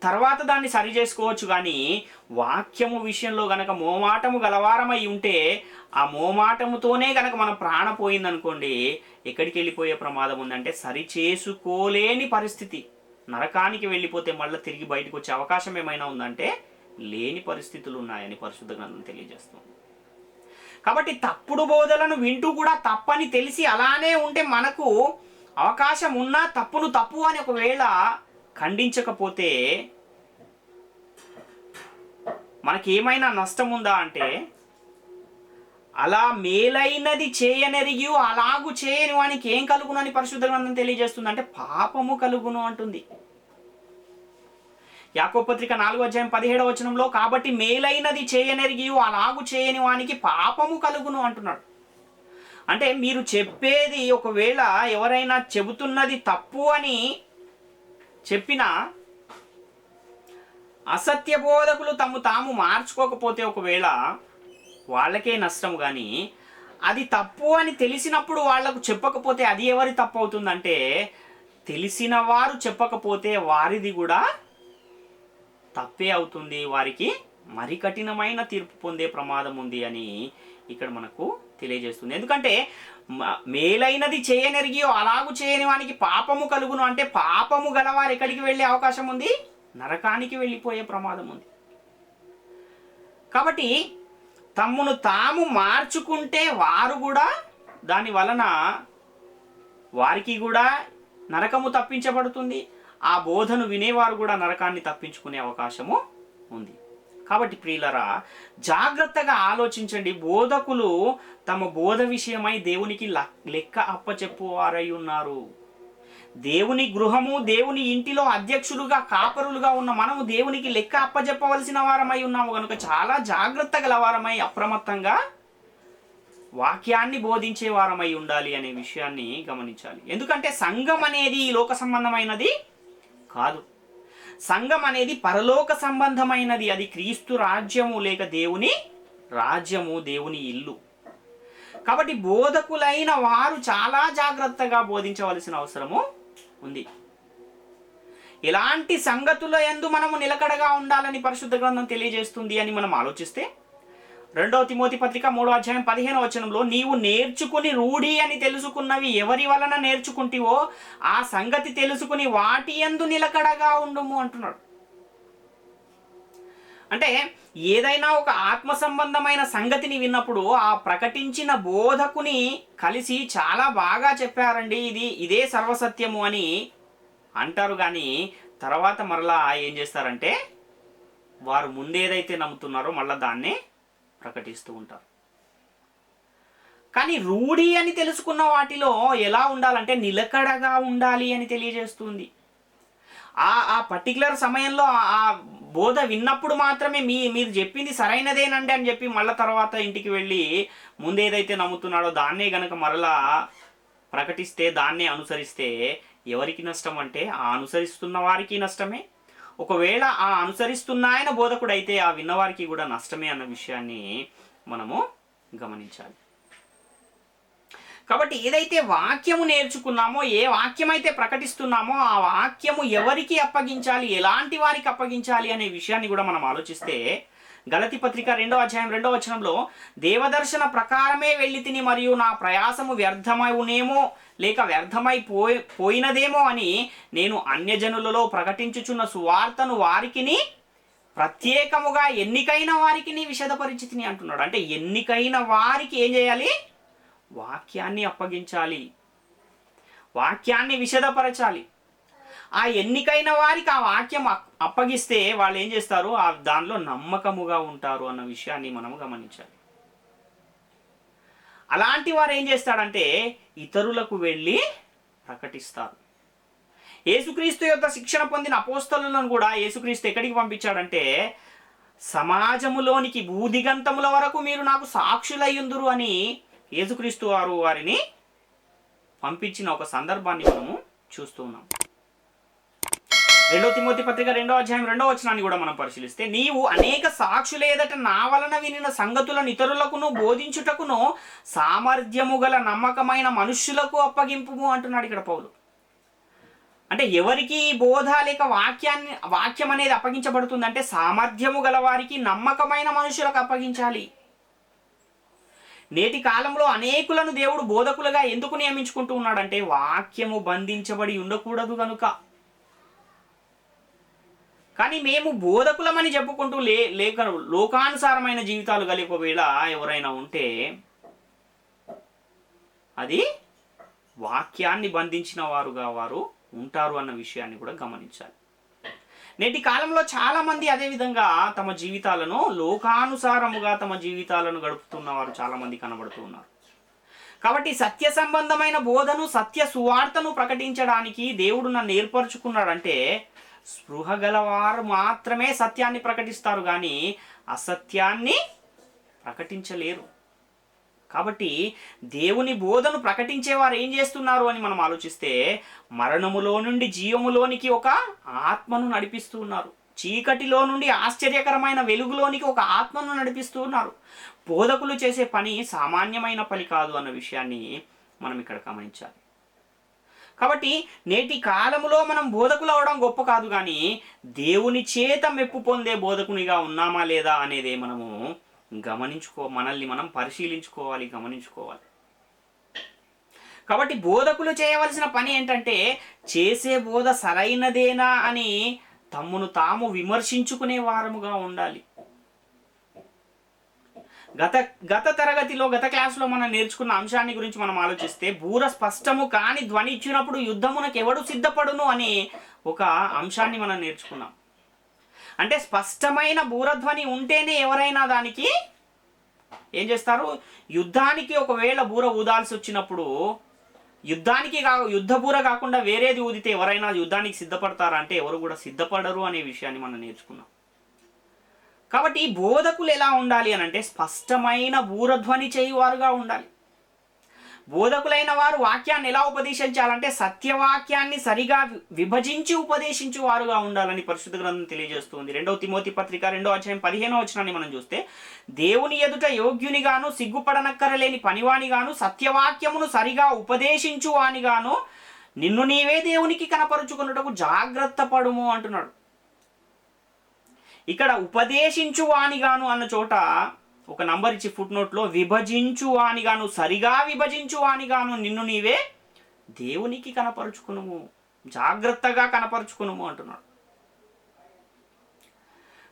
తర్వాత దాన్ని సరి చేసుకోవచ్చు, కానీ వాక్యము విషయంలో గనక మోమాటము గలవారమై ఉంటే ఆ మోమాటముతోనే గనక మనం ప్రాణం పోయిందనుకోండి ఎక్కడికి వెళ్ళిపోయే ప్రమాదం ఉందంటే సరి చేసుకోలేని పరిస్థితి, నరకానికి వెళ్ళిపోతే మళ్ళీ తిరిగి బయటకు వచ్చే అవకాశం ఏమైనా ఉందంటే లేని పరిస్థితులు ఉన్నాయని పరిశుద్ధ గ్రంథం తెలియజేస్తుంది. కాబట్టి తప్పుడు బోధలను వింటూ కూడా తప్పని తెలిసి అలానే ఉంటే మనకు అవకాశం ఉన్నా తప్పును తప్పు అని ఒకవేళ ఖండించకపోతే మనకేమైనా నష్టం ఉందా అంటే అలా మేలైనది చేయనెరిగి అలాగు చేయని వానికి ఏం కలుగును అని పరిశుద్ధ గ్రంథం తెలియజేస్తుంది అంటే పాపము కలుగును అంటుంది. యాకోబు పత్రిక 4వ అధ్యాయం 17వ వచనంలో కాబట్టి మేలైనది చేయనెరిగి అలాగు చేయని వానికి పాపము కలుగును అంటున్నాడు. అంటే మీరు చెప్పేది ఒకవేళ ఎవరైనా చెబుతున్నది తప్పు అని చెప్పినా అసత్య బోధకులు తాము మార్చుకోకపోతే ఒకవేళ వాళ్ళకే నష్టం, కానీ అది తప్పు అని తెలిసినప్పుడు వాళ్లకు చెప్పకపోతే అది ఎవరి తప్పు అవుతుందంటే తెలిసిన వారు చెప్పకపోతే వారిది కూడా తప్పే అవుతుంది, వారికి మరి కఠినమైన తీర్పు పొందే ప్రమాదం ఉంది అని ఇక్కడ మనకు తెలియజేస్తుంది. ఎందుకంటే మేలైనది చేయనెరిగి అలాగు చేయని వానికి పాపము కలుగును అంటే పాపము గలవారు ఎక్కడికి వెళ్ళే అవకాశం ఉంది, నరకానికి వెళ్ళిపోయే ప్రమాదం ఉంది. కాబట్టి తమ్మును తాము మార్చుకుంటే వారు కూడా దాని వలన వారికి కూడా నరకము తప్పించబడుతుంది, ఆ బోధను వినేవారు కూడా నరకాన్ని తప్పించుకునే అవకాశము ఉంది. కాబట్టి ప్రియులరా, జాగ్రత్తగా ఆలోచించండి. బోధకులు తమ బోధ విషయమై దేవునికి లెక్క అప్పచెప్పువారై ఉన్నారు. దేవుని గృహము, దేవుని ఇంటిలో అధ్యక్షులుగా, కాపరులుగా ఉన్న మనము దేవునికి లెక్క అప్పచెప్పవలసిన వారమై ఉన్నాము కనుక చాలా జాగ్రత్త గల వారమై, అప్రమత్తంగా వాక్యాన్ని బోధించే వారమై ఉండాలి అనే విషయాన్ని గమనించాలి. ఎందుకంటే సంఘం అనేది ఈ లోక సంబంధమైనది కాదు. సంఘం అనేది పరలోక సంబంధమైనది. అది క్రీస్తు రాజ్యము లేక దేవుని రాజ్యము, దేవుని ఇల్లు. కాబట్టి బోధకులైన వారు చాలా జాగ్రత్తగా బోధించవలసిన అవసరము ఉంది. ఎలాంటి సంగతుల యందు మనము నిలకడగా ఉండాలని పరిశుద్ధ గ్రంథం తెలియజేస్తుంది అని మనం ఆలోచిస్తే, 2 తిమోతి పత్రిక 3వ అధ్యాయం 15వ వచనంలో, నీవు నేర్చుకుని రూఢి అని తెలుసుకున్నవి ఎవరి వలన నేర్చుకుంటివో ఆ సంగతి తెలుసుకుని వాటి యందు నిలకడగా ఉండుము అంటున్నాడు. అంటే ఏదైనా ఒక ఆత్మ సంబంధమైన సంగతిని విన్నప్పుడు ఆ ప్రకటించిన బోధకుని కలిసి చాలా బాగా చెప్పారండి, ఇదే సర్వసత్యము అని అంటారు. కానీ తర్వాత మరలా ఏం చేస్తారంటే వారు ముందేదైతే నమ్ముతున్నారో మళ్ళీ దాన్నే ప్రకటిస్తూ ఉంటారు. కానీ రూఢి అని తెలుసుకున్న వాటిలో ఎలా ఉండాలంటే నిలకడగా ఉండాలి అని తెలియజేస్తుంది. ఆ పర్టికులర్ సమయంలో ఆ బోధ విన్నప్పుడు మాత్రమే మీరు చెప్పింది సరైనదేనండి అని చెప్పి మళ్ళీ తర్వాత ఇంటికి వెళ్ళి ముందేదైతే నమ్ముతున్నాడో దాన్నే గనక మరలా ప్రకటిస్తే, దాన్నే అనుసరిస్తే ఎవరికి నష్టం అంటే ఆ అనుసరిస్తున్న వారికి నష్టమే. ఒకవేళ ఆ అనుసరిస్తున్న ఆయన బోధకుడైతే ఆ విన్నవారికి కూడా నష్టమే అన్న విషయాన్ని మనము గమనించాలి. కాబట్టి ఏదైతే వాక్యము నేర్చుకున్నామో, ఏ వాక్యం అయితే ప్రకటిస్తున్నామో ఆ వాక్యము ఎవరికి అప్పగించాలి, ఎలాంటి వారికి అప్పగించాలి అనే విషయాన్ని కూడా మనం ఆలోచిస్తే, గలతీ పత్రిక 2వ అధ్యాయం 2వ వచనంలో, దేవదర్శన ప్రకారమే వెళ్ళి తిని మరియు నా ప్రయాసము వ్యర్థమవునేమో లేక పోయినదేమో అని నేను అన్యజనులలో ప్రకటించుచున్న సువార్తను వారికిని ప్రత్యేకముగా ఎన్నికైన వారికిని విశదపరిచితిని అంటున్నాడు. అంటే ఎన్నికైన వారికి ఏం చేయాలి? వాక్యాన్ని అప్పగించాలి, వాక్యాన్ని విశదపరచాలి. ఆ ఎన్నికైన వారికి ఆ వాక్యం అప్పగిస్తే వాళ్ళు ఏం చేస్తారు? దానిలో నమ్మకముగా ఉంటారు అన్న విషయాన్ని మనము గమనించాలి. అలాంటి వారు ఏం చేస్తాడంటే ఇతరులకు వెళ్ళి ప్రకటిస్తారు. యేసుక్రీస్తు యొక్క శిక్షణ పొందిన అపోస్తలులను కూడా యేసుక్రీస్తు ఎక్కడికి పంపించాడంటే, సమాజములోనికి భూదిగంతముల వరకు మీరు నాకు సాక్షులయ్యుందురు అని యేసుక్రీస్తు వారిని పంపించిన ఒక సందర్భాన్ని మనము చూస్తూ ఉన్నాం. 2 తిమోతి పత్రిక 2వ అధ్యాయం 2వ వచనాన్ని కూడా మనం పరిశీలిస్తే, నీవు అనేక సాక్షుల ఎదుట నా వలన వినిన సంగతులను ఇతరులకును బోధించుటకును సామర్థ్యము గల నమ్మకమైన మనుష్యులకు అప్పగింపుము అంటున్నాడు ఇక్కడ పౌలు. అంటే ఎవరికి బోధ లేక వాక్యం అనేది అప్పగించబడుతుందంటే సామర్థ్యము గల వారికి, నమ్మకమైన మనుషులకు అప్పగించాలి. నేటి కాలంలో అనేకులను దేవుడు బోధకులుగా ఎందుకు నియమించుకుంటూ ఉన్నాడంటే వాక్యము బంధించబడి ఉండకూడదు కనుక. కానీ మేము బోధకులమని చెప్పుకుంటూ లేక లోకానుసారమైన జీవితాలు కలిగి ఒకవేళ ఎవరైనా ఉంటే అది వాక్యాన్ని బంధించిన వారుగా వారు ఉంటారు అన్న విషయాన్ని కూడా గమనించాలి. నేటి కాలంలో చాలామంది అదేవిధంగా తమ జీవితాలను లోకానుసారముగా తమ జీవితాలను గడుపుతున్న వారు చాలామంది కనబడుతూ ఉన్నారు. కాబట్టి సత్య సంబంధమైన బోధను, సత్య సువార్తను ప్రకటించడానికి దేవుడు నన్ను ఏర్పరచుకున్నాడంటే స్పృహ గలవారు మాత్రమే సత్యాన్ని ప్రకటిస్తారు, కానీ అసత్యాన్ని ప్రకటించలేరు. కాబట్టి దేవుని బోధను ప్రకటించేవారు ఏం చేస్తున్నారు అని మనం ఆలోచిస్తే, మరణములో నుండి జీవములోనికి ఒక ఆత్మను నడిపిస్తూ ఉన్నారు. చీకటిలో నుండి ఆశ్చర్యకరమైన వెలుగులోనికి ఒక ఆత్మను నడిపిస్తూ ఉన్నారు. బోధకులు చేసే పని సామాన్యమైన పని కాదు అన్న విషయాన్ని మనం ఇక్కడ గమనించాలి. కాబట్టి నేటి కాలంలో మనం బోధకులు అవడం గొప్ప కాదు, కానీ దేవుని చేత మెప్పు పొందే బోధకునిగా ఉన్నామా లేదా అనేది మనము మనల్ని మనం పరిశీలించుకోవాలి, గమనించుకోవాలి. కాబట్టి బోధకులు చేయవలసిన పని ఏంటంటే చేసే బోధ సరైనదేనా అని తమ్మును తాము విమర్శించుకునే వారముగా ఉండాలి. గత తరగతిలో గత క్లాసులో మనం నేర్చుకున్న అంశాన్ని గురించి మనం ఆలోచిస్తే, బూర స్పష్టము కాని ధ్వని ఇచ్చినప్పుడు యుద్ధమునకు ఎవడు సిద్ధపడును అనే ఒక అంశాన్ని మనం నేర్చుకున్నాం. అంటే స్పష్టమైన బూరధ్వని ఉంటేనే ఎవరైనా దానికి ఏం చేస్తారు, యుద్ధానికి ఒకవేళ బూర ఊదాల్సి వచ్చినప్పుడు యుద్ధ బూర కాకుండా వేరేది ఊదితే ఎవరైనా యుద్ధానికి సిద్ధపడతారా అంటే ఎవరు కూడా సిద్ధపడరు అనే విషయాన్ని మనం నేర్చుకున్నాం. కాబట్టి బోధకులు ఎలా ఉండాలి అని అంటే స్పష్టమైన బూరధ్వని చేయువారుగా ఉండాలి. బోధకులైన వారు వాక్యాన్ని ఎలా ఉపదేశించాలంటే సత్యవాక్యాన్ని సరిగా విభజించి ఉపదేశించు వారుగా ఉండాలని పరిశుద్ధ గ్రంథం తెలియజేస్తుంది. 2 తిమోతి పత్రిక 2వ అధ్యాయం 15వ వచనాన్ని మనం చూస్తే, దేవుని ఎదుట యోగ్యునిగాను సిగ్గుపడనక్కరలేని పనివానిగాను సత్యవాక్యమును సరిగా ఉపదేశించు వానిగాను నిన్ను నీవే దేవునికి కనపరుచుకున్నటకు జాగ్రత్త పడుము అంటున్నాడు. ఇక్కడ ఉపదేశించు వానిగాను అన్న చోట ఒక నంబర్ ఇచ్చి ఫుట్ నోట్లో విభజించు వానిగాను, సరిగా విభజించు వానిగాను నిన్ను నీవే దేవునికి కనపరుచుకునుము, జాగ్రత్తగా కనపరుచుకునుము అంటున్నాడు.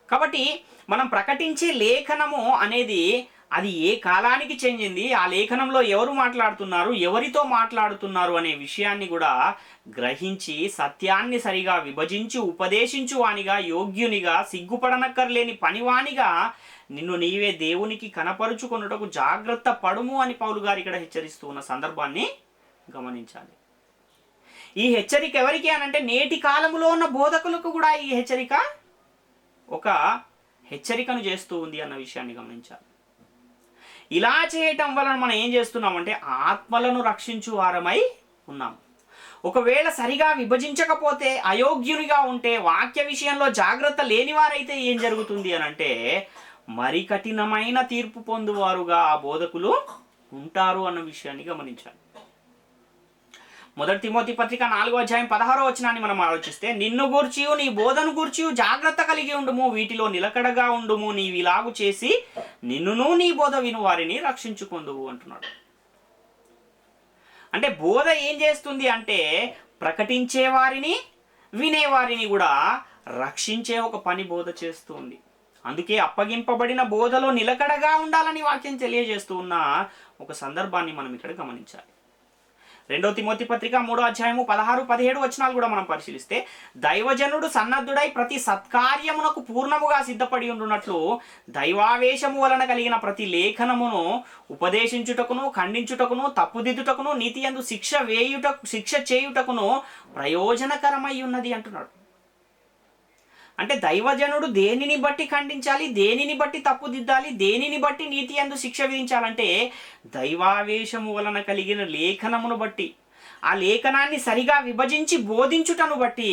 కాబట్టి మనం ప్రకటించే లేఖనము అనేది అది ఏ కాలానికి చెందింది, ఆ లేఖనంలో ఎవరు మాట్లాడుతున్నారు, ఎవరితో మాట్లాడుతున్నారు అనే విషయాన్ని కూడా గ్రహించి సత్యాన్ని సరిగా విభజించి ఉపదేశించు వానిగా, యోగ్యునిగా, సిగ్గుపడనక్కర్లేని పనివానిగా నిన్ను నీవే దేవునికి కనపరుచుకొనుటకు జాగ్రత్త పడుము అని పౌలు గారు ఇక్కడ హెచ్చరిస్తూ ఉన్న సందర్భాన్ని గమనించాలి. ఈ హెచ్చరిక ఎవరికి అనంటే నేటి కాలంలో ఉన్న బోధకులకు కూడా ఈ హెచ్చరిక ఒక హెచ్చరికను చేస్తూ ఉంది అన్న విషయాన్ని గమనించాలి. ఇలా చేయటం వలన మనం ఏం చేస్తున్నామంటే ఆత్మలను రక్షించు వారమై ఉన్నాం. ఒకవేళ సరిగా విభజించకపోతే, అయోగ్యునిగా ఉంటే, వాక్య విషయంలో జాగ్రత్త లేనివారైతే ఏం జరుగుతుంది అనంటే మరి కఠినమైన తీర్పు పొందువారుగా ఆ బోధకులు ఉంటారు అన్న విషయాన్ని గమనించాలి. 1 తిమోతి పత్రిక 4వ అధ్యాయం 16వ వచనాన్ని మనం ఆలోచిస్తే, నిన్ను గూర్చియు నీ బోధను గూర్చియు జాగ్రత్త కలిగి ఉండుము, వీటిలో నిలకడగా ఉండుము, నీవిలాగు చేసి నిన్నును నీ బోధ విను వారిని రక్షించుకొందువు అంటున్నాడు. అంటే బోధ ఏం చేస్తుంది అంటే ప్రకటించే వారిని, వినేవారిని కూడా రక్షించే ఒక పని బోధ చేస్తుంది. అందుకే అప్పగింపబడిన బోధలో నిలకడగా ఉండాలని వాక్యం తెలియజేస్తూ ఉన్న ఒక సందర్భాన్ని మనం ఇక్కడ గమనించాలి. 2 తిమోతి పత్రిక 3వ అధ్యాయము 16-17 వచనాలు కూడా మనం పరిశీలిస్తే, దైవజనుడు సన్నద్ధుడై ప్రతి సత్కార్యమునకు పూర్ణముగా సిద్ధపడి ఉండునట్లు దైవావేశము వలన కలిగిన ప్రతి లేఖనమును ఉపదేశించుటకును, ఖండించుటకును, తప్పుదిద్దుటకును, నీతి యందు శిక్ష చేయుటకును ప్రయోజనకరమై ఉన్నది అంటున్నాడు. అంటే దైవజనుడు దేనిని బట్టి ఖండించాలి, దేనిని బట్టి తప్పుదిద్దాలి, దేనిని బట్టి నీతి యందు శిక్ష విధించాలంటే దైవావేశము వలన కలిగిన లేఖనమును బట్టి, ఆ లేఖనాన్ని సరిగా విభజించి బోధించుటను బట్టి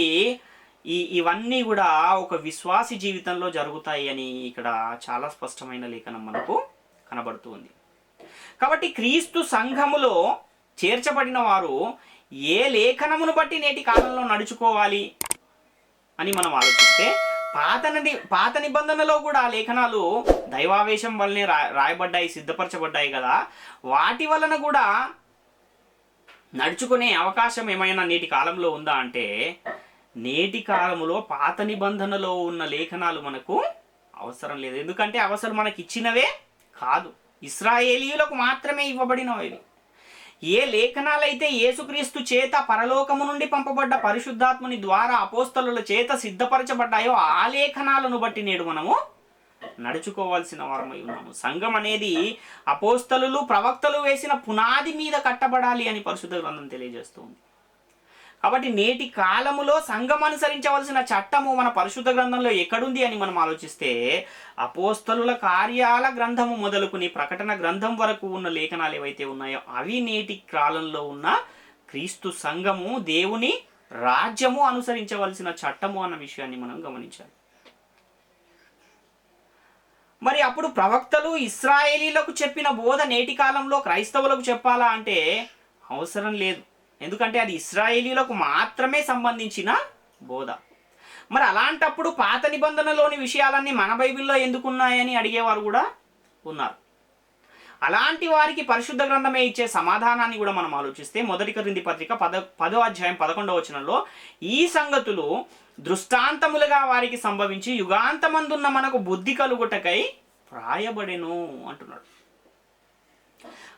ఇవన్నీ కూడా ఒక విశ్వాసి జీవితంలో జరుగుతాయి అని ఇక్కడ చాలా స్పష్టమైన లేఖనం మనకు కనబడుతుంది. కాబట్టి క్రీస్తు సంఘములో చేర్చబడిన వారు ఏ లేఖనమును బట్టి నేటి కాలంలో నడుచుకోవాలి అని మనం ఆలోచిస్తే, పాత నిబంధనలో కూడా లేఖనాలు దైవావేశం వల్లనే రాయబడ్డాయి, సిద్ధపరచబడ్డాయి కదా, వాటి వలన కూడా నడుచుకునే అవకాశం ఏమైనా నేటి కాలంలో ఉందా అంటే నేటి కాలంలో పాత నిబంధనలో ఉన్న లేఖనాలు మనకు అవసరం లేదు. ఎందుకంటే అవసరం మనకి ఇచ్చినవే కాదు, ఇశ్రాయేలీయులకు మాత్రమే ఇవ్వబడినవి. ఏ లేఖనాలైతే యేసుక్రీస్తు చేత పరలోకము నుండి పంపబడ్డ పరిశుద్ధాత్ముని ద్వారా అపోస్తలుల చేత సిద్ధపరచబడ్డాయో ఆ లేఖనాలను బట్టి నేడు మనము నడుచుకోవాల్సిన వారమై ఉన్నాము. సంఘం అనేది అపోస్తలులు, ప్రవక్తలు వేసిన పునాది మీద కట్టబడాలి అని పరిశుద్ధ గ్రంథం తెలియజేస్తుంది. కాబట్టి నేటి కాలములో సంఘం అనుసరించవలసిన చట్టము మన పరిశుద్ధ గ్రంథంలో ఎక్కడుంది అని మనం ఆలోచిస్తే అపోస్తలుల కార్యాల గ్రంథము మొదలుకుని ప్రకటన గ్రంథం వరకు ఉన్న లేఖనాలు ఏవైతే ఉన్నాయో అవి నేటి కాలంలో ఉన్న క్రీస్తు సంఘము, దేవుని రాజ్యము అనుసరించవలసిన చట్టము అన్న విషయాన్ని మనం గమనించాలి. మరి అప్పుడు ప్రవక్తలు ఇశ్రాయేలీలకు చెప్పిన బోధ నేటి కాలంలో క్రైస్తవులకు చెప్పాలా అంటే అవసరం లేదు. ఎందుకంటే అది ఇశ్రాయేలీలకు మాత్రమే సంబంధించిన బోధ. మరి అలాంటప్పుడు పాత నిబంధనలోని విషయాలన్నీ మన బైబిల్లో ఎందుకున్నాయని అడిగేవారు కూడా ఉన్నారు. అలాంటి వారికి పరిశుద్ధ గ్రంథమే ఇచ్చే సమాధానాన్ని కూడా మనం ఆలోచిస్తే 1 కొరింథీ పత్రిక 10వ అధ్యాయం 11వ వచనంలో, ఈ సంగతులు దృష్టాంతములుగా వారికి సంభవించి యుగాంతమందున్న మనకు బుద్ధి కలుగుటకై వ్రాయబడెను అంటున్నాడు.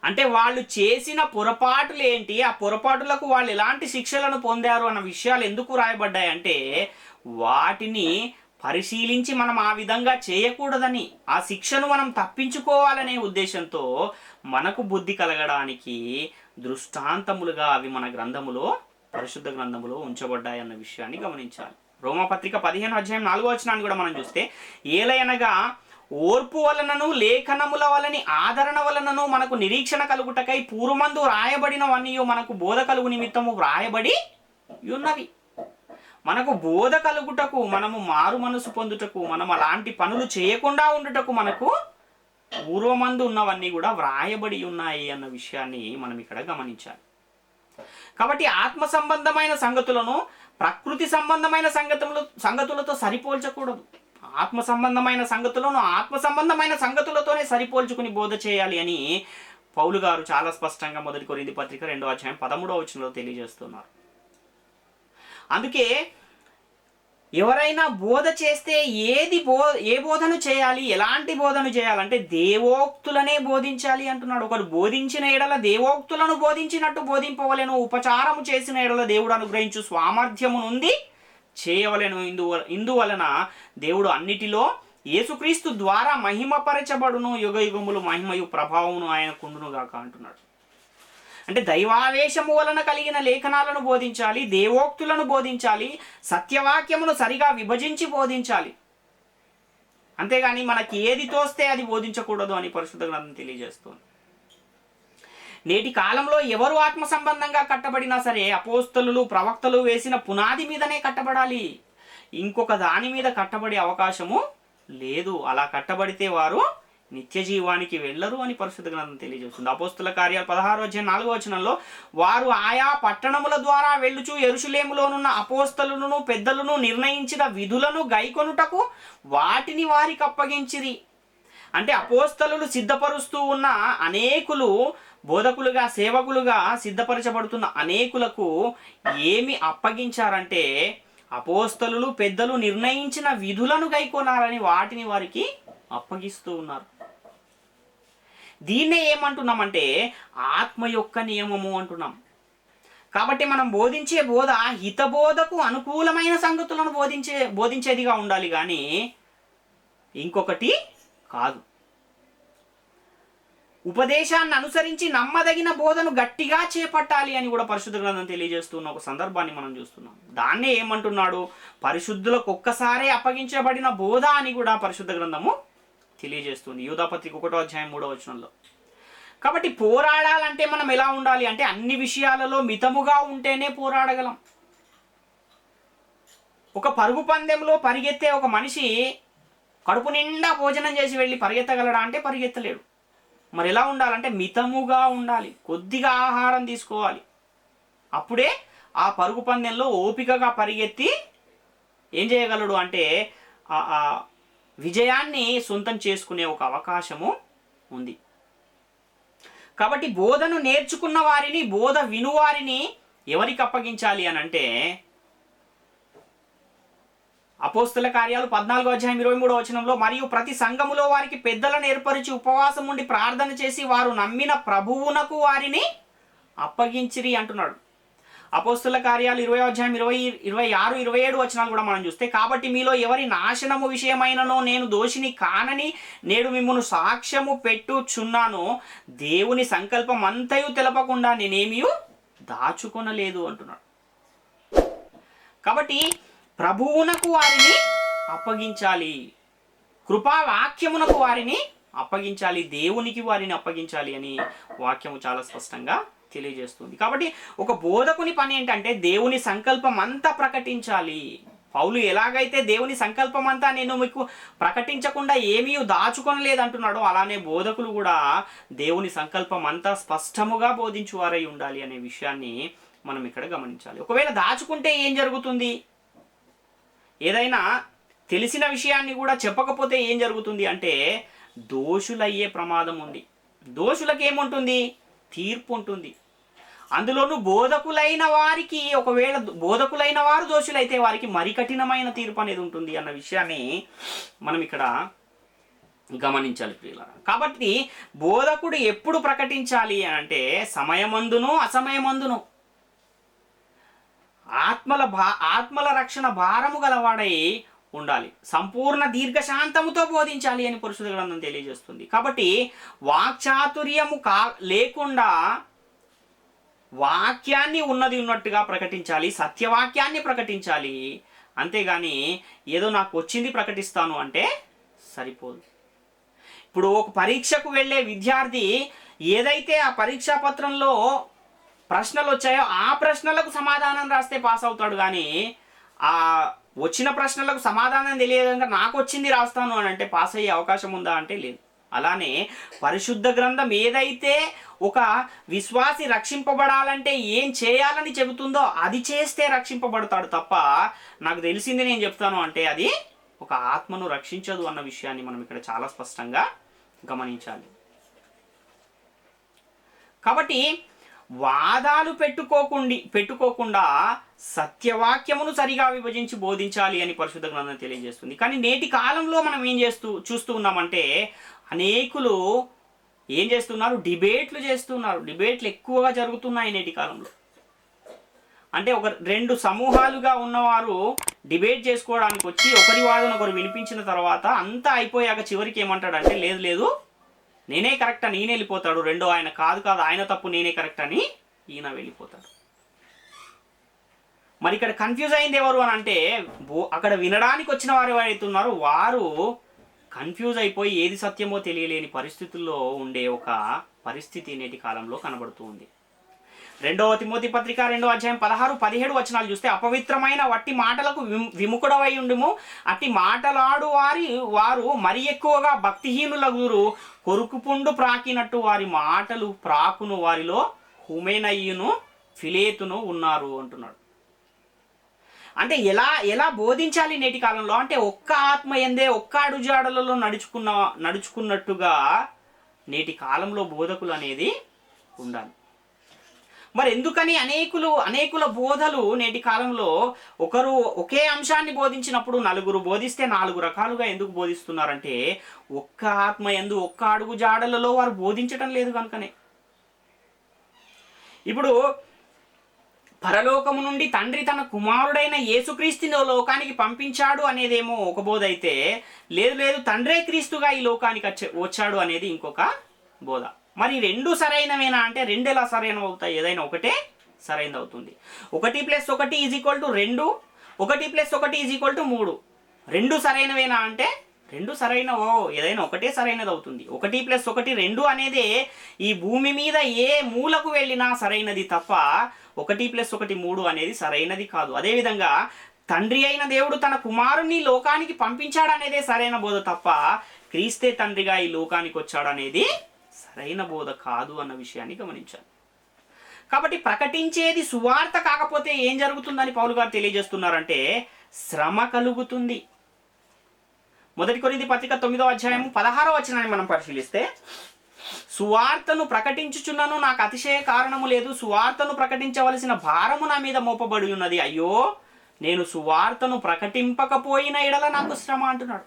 అంటే వాళ్ళు చేసిన పొరపాటులు ఏంటి, ఆ పొరపాటులకు వాళ్ళు ఎలాంటి శిక్షలను పొందారు అన్న విషయాలు ఎందుకు రాయబడ్డాయి అంటే వాటిని పరిశీలించి మనం ఆ విధంగా చేయకూడదని, ఆ శిక్షను మనం తప్పించుకోవాలనే ఉద్దేశంతో మనకు బుద్ధి కలగడానికి దృష్టాంతములుగా అవి మన గ్రంథములో, పరిశుద్ధ గ్రంథములో ఉంచబడ్డాయన్న విషయాన్ని గమనించాలి. రోమాపత్రిక 15 అధ్యాయం 4 కూడా మనం చూస్తే, ఏలయనగా ఓర్పు వలనను లేఖనముల వలని ఆదరణ వలనను మనకు నిరీక్షణ కలుగుటకై పూర్వమందు వ్రాయబడినవన్నీ మనకు బోధ కలుగు నిమిత్తము వ్రాయబడి ఉన్నవి. మనకు బోధ కలుగుటకు, మనము మారు మనసు పొందుటకు, మనం అలాంటి పనులు చేయకుండా ఉండుటకు మనకు పూర్వమందు ఉన్నవన్నీ కూడా వ్రాయబడి ఉన్నాయి అన్న విషయాన్ని మనం ఇక్కడ గమనించాలి. కాబట్టి ఆత్మ సంబంధమైన సంగతులను ప్రకృతి సంబంధమైన సంగతులతో సరిపోల్చకూడదు. ఆత్మ సంబంధమైన సంగతులను ఆత్మ సంబంధమైన సంగతులతోనే సరిపోల్చుకుని బోధ చేయాలి అని పౌలు గారు చాలా స్పష్టంగా 1 కొరింథీ పత్రిక 2 అధ్యాయం 13 తెలియజేస్తున్నారు. అందుకే ఎవరైనా బోధ చేస్తే ఏ బోధను చేయాలి, ఎలాంటి బోధను చేయాలంటే దేవోక్తులనే బోధించాలి అంటున్నాడు. ఒకరు బోధించిన ఎడల దేవోక్తులను బోధించినట్టు బోధింపవలెను, ఉపచారము చేసిన ఎడల దేవుడు అనుగ్రహించు సామర్థ్యము నుండి చేయవలెను. ఇందువలన దేవుడు అన్నిటిలో యేసుక్రీస్తు ద్వారా మహిమపరచబడును, యుగయుగములు మహిమయు ప్రభావమును ఆయన కుండునుగాక అంటున్నాడు. అంటే దైవావేశము వలన కలిగిన లేఖనాలను బోధించాలి, దేవోక్తులను బోధించాలి, సత్యవాక్యమును సరిగా విభజించి బోధించాలి. అంతేగాని మనకి ఏది తోస్తే అది బోధించకూడదు అని పరిశుద్ధ గ్రంథం తెలియజేస్తుంది. నేటి కాలంలో ఎవరు ఆత్మ సంబంధంగా కట్టబడినా సరే అపోస్తలులు, ప్రవక్తలు వేసిన పునాది మీదనే కట్టబడాలి. ఇంకొక దాని మీద కట్టబడే అవకాశము లేదు. అలా కట్టబడితే వారు నిత్య జీవానికి వెళ్ళరు అని పరిశుద్ధ గ్రంథం తెలియజేస్తుంది. అపోస్తుల కార్యాలు 16 వారు ఆయా పట్టణముల ద్వారా వెళ్ళుచు యెరూషలేములోనున్న అపోస్తలులను పెద్దలను నిర్ణయించిన విధులను గైకొనుటకు వాటిని వారికి అప్పగించిరి. అంటే అపోస్తలులు సిద్ధపరుస్తూ ఉన్న అనేకులు బోధకులుగా, సేవకులుగా సిద్ధపరచబడుతున్న అనేకులకు ఏమి అప్పగించారంటే అపోస్తలులు పెద్దలు నిర్ణయించిన విధులను గైకొనాలని వాటిని వారికి అప్పగిస్తూ ఉన్నారు. దీన్నే ఏమంటున్నామంటే ఆత్మ యొక్క నియమము అంటున్నాం. కాబట్టి మనం బోధించే బోధ హితబోధకు అనుకూలమైన సంగతులను బోధించేదిగా ఉండాలి, కానీ ఇంకొకటి కాదు. ఉపదేశాన్ని అనుసరించి నమ్మదగిన బోధను గట్టిగా చేపట్టాలి అని కూడా పరిశుద్ధ గ్రంథం తెలియజేస్తున్న ఒక సందర్భాన్ని మనం చూస్తున్నాం. దాన్నే ఏమంటున్నాడు, పరిశుద్ధులకు ఒక్కసారే అప్పగించబడిన బోధ అని కూడా పరిశుద్ధ గ్రంథము తెలియజేస్తుంది. యూదాపత్రిక 1 అధ్యాయం 3 కాబట్టి పోరాడాలంటే మనం ఎలా ఉండాలి అంటే అన్ని విషయాలలో మితముగా ఉంటేనే పోరాడగలం. ఒక పరుగు పందెంలో పరిగెత్తే ఒక మనిషి కడుపు నిండా భోజనం చేసి వెళ్ళి పరిగెత్తగలడా అంటే పరిగెత్తలేడు. మరి ఎలా ఉండాలంటే మితముగా ఉండాలి, కొద్దిగా ఆహారం తీసుకోవాలి. అప్పుడే ఆ పరుగు పందెంలో ఓపికగా పరిగెత్తి ఏం చేయగలడు అంటే ఆ విజయాన్ని సొంతం చేసుకునే ఒక అవకాశము ఉంది. కాబట్టి బోధను నేర్చుకున్న వారిని, బోధ వినువారిని ఎవరికి అప్పగించాలి అని అంటే అపోస్తల కార్యాలు 14 అధ్యాయం 23 మరియు ప్రతి సంఘములో వారికి పెద్దలను ఏర్పరిచి ఉపవాసం ఉండి ప్రార్థన చేసి వారు నమ్మిన ప్రభువునకు వారిని అప్పగించిరి అంటున్నాడు. అపోస్తల కార్యాలు 20 అధ్యాయం 26, 27 కూడా మనం చూస్తే, కాబట్టి మీలో ఎవరి నాశనము విషయమైననో నేను దోషిని కానని నేడు మిమ్మును సాక్ష్యము పెట్టుచున్నాను, దేవుని సంకల్పం అంతయు తెలపకుండా నేనేమీ దాచుకొనలేదు అంటున్నాడు. కాబట్టి ప్రభువునకు వారిని అప్పగించాలి, కృపావాక్యమునకు వారిని అప్పగించాలి, దేవునికి వారిని అప్పగించాలి అని వాక్యము చాలా స్పష్టంగా తెలియజేస్తుంది. కాబట్టి ఒక బోధకుని పని ఏంటంటే దేవుని సంకల్పం అంతా ప్రకటించాలి. పౌలు ఎలాగైతే దేవుని సంకల్పం అంతా నేను మీకు ప్రకటించకుండా ఏమీ దాచుకొనలేదు అంటున్నాడో, అలానే బోధకులు కూడా దేవుని సంకల్పం అంతా స్పష్టముగా బోధించువారై ఉండాలి అనే విషయాన్ని మనం ఇక్కడ గమనించాలి. ఒకవేళ దాచుకుంటే ఏం జరుగుతుంది? ఏదైనా తెలిసిన విషయాన్ని కూడా చెప్పకపోతే ఏం జరుగుతుంది అంటే దోషులయ్యే ప్రమాదం ఉంది. దోషులకు ఏముంటుంది? తీర్పు ఉంటుంది. అందులోనూ బోధకులైన వారికి, ఒకవేళ బోధకులైన వారు దోషులైతే వారికి మరి కఠినమైన తీర్పు అనేది ఉంటుంది అన్న విషయాన్ని మనం ఇక్కడ గమనించాలి ప్రియులారా. కాబట్టి బోధకుడు ఎప్పుడు ప్రకటించాలి అంటే సమయమందును అసమయమందును. ఆత్మల రక్షణ భారము గలవాడై ఉండాలి, సంపూర్ణ దీర్ఘశాంతముతో బోధించాలి అని పరిశుద్ధ గ్రంథం తెలియజేస్తుంది. కాబట్టి వాక్చాతుర్యము లేకుండా వాక్యాన్ని ఉన్నది ఉన్నట్టుగా ప్రకటించాలి, సత్యవాక్యాన్ని ప్రకటించాలి. అంతేగాని ఏదో నాకు వచ్చింది ప్రకటిస్తాను అంటే సరిపోదు. ఇప్పుడు ఒక పరీక్షకు వెళ్ళే విద్యార్థి ఏదైతే ఆ పరీక్షా పత్రంలో ప్రశ్నలు వచ్చాయో ఆ ప్రశ్నలకు సమాధానం రాస్తే పాస్ అవుతాడు. కానీ ఆ వచ్చిన ప్రశ్నలకు సమాధానం తెలియదంగా నాకు వచ్చింది రాస్తాను అని అంటే పాస్ అయ్యే అవకాశం ఉందా అంటే లేదు. అలానే పరిశుద్ధ గ్రంథం ఏదైతే ఒక విశ్వాసి రక్షింపబడాలంటే ఏం చేయాలని చెబుతుందో అది చేస్తే రక్షింపబడతాడు తప్ప నాకు తెలిసింది నేను చెప్తాను అంటే అది ఒక ఆత్మను రక్షించదు అన్న విషయాన్ని మనం ఇక్కడ చాలా స్పష్టంగా గమనించాలి. కాబట్టి వాదాలు పెట్టుకోకుండా సత్యవాక్యమును సరిగా విభజించి బోధించాలి అని పరిశుద్ధ గ్రంథం తెలియజేస్తుంది. కానీ నేటి కాలంలో మనం ఏం చూస్తూ ఉన్నామంటే అనేకులు ఏం చేస్తున్నారు, డిబేట్లు చేస్తున్నారు. డిబేట్లు ఎక్కువగా జరుగుతున్నాయి నేటి కాలంలో. అంటే ఒక రెండు సమూహాలుగా ఉన్నవారు డిబేట్ చేసుకోవడానికి వచ్చి ఒకరి వాదన ఒకరు వినిపించిన తర్వాత అంతా అయిపోయాక చివరికి ఏమంటాడంటే లేదు లేదు నేనే కరెక్ట్ అని ఈయన వెళ్ళిపోతాడు, రెండో ఆయన కాదు ఆయన తప్పు నేనే కరెక్ట్ అని ఈయన వెళ్ళిపోతాడు. మరి ఇక్కడ కన్ఫ్యూజ్ అయింది ఎవరు అని అంటే అక్కడ వినడానికి వచ్చిన వారు ఎవరైతే ఉన్నారో వారు కన్ఫ్యూజ్ అయిపోయి ఏది సత్యమో తెలియలేని పరిస్థితుల్లో ఉండే ఒక పరిస్థితి నేటి కాలంలో కనబడుతూ ఉంది. 2వ తిమోతి పత్రిక 2వ అధ్యాయం 16-17 వచనాలు చూస్తే అపవిత్రమైన వట్టి మాటలకు విముఖుడవై ఉండుము, అట్టి మాటలాడు వారు మరి ఎక్కువగా భక్తిహీనులగురు, కొరుకుపుండు ప్రాకినట్టు వారి మాటలు ప్రాకును, వారిలో హుమేనయ్యును ఫిలేతును ఉన్నారు అంటున్నాడు. అంటే ఎలా బోధించాలి నేటి కాలంలో అంటే ఒక్క ఆత్మ ఎందే ఒక్క అడుగుజాడలలో నడుచుకున్నట్టుగా నేటి కాలంలో బోధకులు అనేది ఉండాలి. మరి ఎందుకని అనేకుల బోధలు నేటి కాలంలో ఒకరు ఒకే అంశాన్ని బోధించినప్పుడు నలుగురు బోధిస్తే 4 రకాలుగా ఎందుకు బోధిస్తున్నారంటే ఒక్క ఆత్మ యందు ఒక్క అడుగు జాడలలో వారు బోధించటం లేదు కనుకనే. ఇప్పుడు పరలోకము నుండి తండ్రి తన కుమారుడైన యేసుక్రీస్తుని లోకానికి పంపించాడు అనేదేమో ఒక బోధ అయితే, లేదు తండ్రే క్రీస్తుగా ఈ లోకానికి వచ్చాడు అనేది ఇంకొక బోధ. మరి 2 సరైనవేనా అంటే 2 ఎలా సరైనవి అవుతాయి? ఏదైనా ఒకటే సరైనది అవుతుంది. 1 + 1 = 2, 1 + 1 = 3. 2 సరైనవేనా అంటే 2 సరైనవో, ఏదైనా ఒకటే సరైనది అవుతుంది. 1 + 1 2 అనేది ఈ భూమి మీద ఏ మూలకు వెళ్ళినా సరైనది తప్ప 1 + 1 3 అనేది సరైనది కాదు. అదేవిధంగా తండ్రి అయిన దేవుడు తన కుమారుని లోకానికి పంపించాడు అనేదే సరైన బోధ తప్ప క్రీస్తే తండ్రిగా ఈ లోకానికి వచ్చాడు అనేది సరైన బోధ కాదు అన్న విషయాన్ని గమనించాలి. కాబట్టి ప్రకటించేది సువార్త కాకపోతే ఏం జరుగుతుందని పౌలు గారు తెలియజేస్తున్నారంటే శ్రమ కలుగుతుంది. 1 కొరింథీ పత్రిక 9వ అధ్యాయం 16వ వచనాన్ని మనం పరిశీలిస్తే, సువార్తను ప్రకటించుచున్నను నాకు అతిశయ కారణము లేదు, సువార్తను ప్రకటించవలసిన భారము నా మీద మోపబడి ఉన్నది, అయ్యో నేను సువార్తను ప్రకటింపకపోయిన ఎడల నాకు శ్రమ అంటున్నాడు.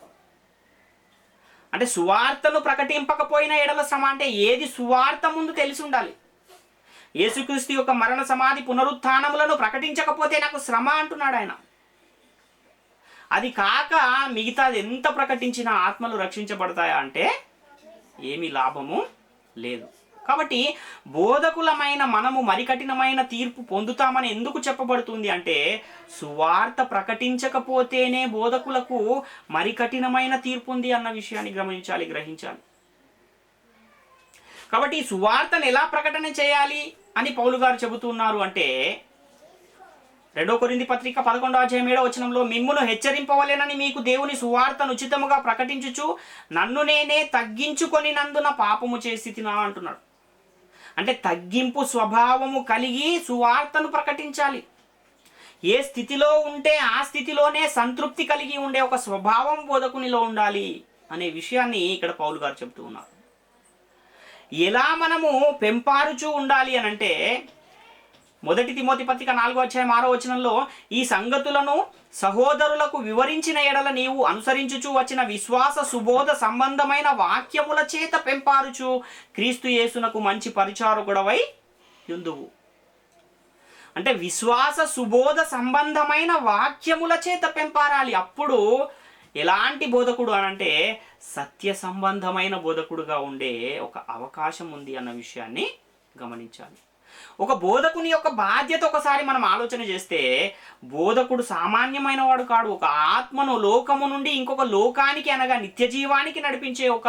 అంటే సువార్తను ప్రకటింపకపోయిన ఎడల శ్రమ అంటే ఏది సువార్త ముందు తెలిసి ఉండాలి. యేసుక్రీస్తు యొక్క మరణ సమాధి పునరుత్థానములను ప్రకటించకపోతే నాకు శ్రమ అంటున్నాడు ఆయన. అది కాక మిగతాది ఎంత ప్రకటించినా ఆత్మలు రక్షించబడతాయా అంటే ఏమీ లాభము లేదు. కాబట్టి బోధకులమైన మనము మరి కఠినమైన తీర్పు పొందుతామని ఎందుకు చెప్పబడుతుంది అంటే సువార్త ప్రకటించకపోతేనే బోధకులకు మరి కఠినమైన తీర్పు ఉంది అన్న విషయాన్ని గమనించాలి, గ్రహించాలి. కాబట్టి ఈ సువార్తను ఎలా ప్రకటన చేయాలి అని పౌలు గారు చెబుతున్నారు అంటే 2 కొరింథీ పత్రిక 11వ అధ్యాయం 7వ వచనంలో, మిమ్మును హెచ్చరింపవలెనని మీకు దేవుని సువార్తను ఉచితముగా ప్రకటించుచు నన్ను నేనే తగ్గించుకొని నందున పాపము చేసి తినా అంటున్నాడు. అంటే తగ్గింపు స్వభావము కలిగి సువార్తను ప్రకటించాలి. ఏ స్థితిలో ఉంటే ఆ స్థితిలోనే సంతృప్తి కలిగి ఉండే ఒక స్వభావం బోధకునిలో ఉండాలి అనే విషయాన్ని ఇక్కడ పౌలు గారు చెబుతూ ఉన్నారు. ఎలా మనము పెంపారుచూ ఉండాలి అనంటే 1 తిమోతి పత్రిక 4వ అధ్యాయం 6వ వచనంలో, ఈ సంగతులను సహోదరులకు వివరించిన ఎడల నీవు అనుసరించుచు వచ్చిన విశ్వాస సుబోధ సంబంధమైన వాక్యముల చేత పెంపారుచు క్రీస్తు యేసునకు మంచి పరిచారకుడవై యుందువు. అంటే విశ్వాస సుబోధ సంబంధమైన వాక్యముల చేత పెంపారాలి. అప్పుడు ఎలాంటి బోధకుడు అనంటే సత్య సంబంధమైన బోధకుడుగా ఉండే ఒక అవకాశం ఉంది అన్న విషయాన్ని గమనించాలి. ఒక బోధకుని యొక్క బాధ్యత ఒకసారి మనం ఆలోచన చేస్తే, బోధకుడు సామాన్యమైన వాడు కాడు. ఒక ఆత్మను లోకము నుండి ఇంకొక లోకానికి అనగా నిత్య జీవానికి నడిపించే ఒక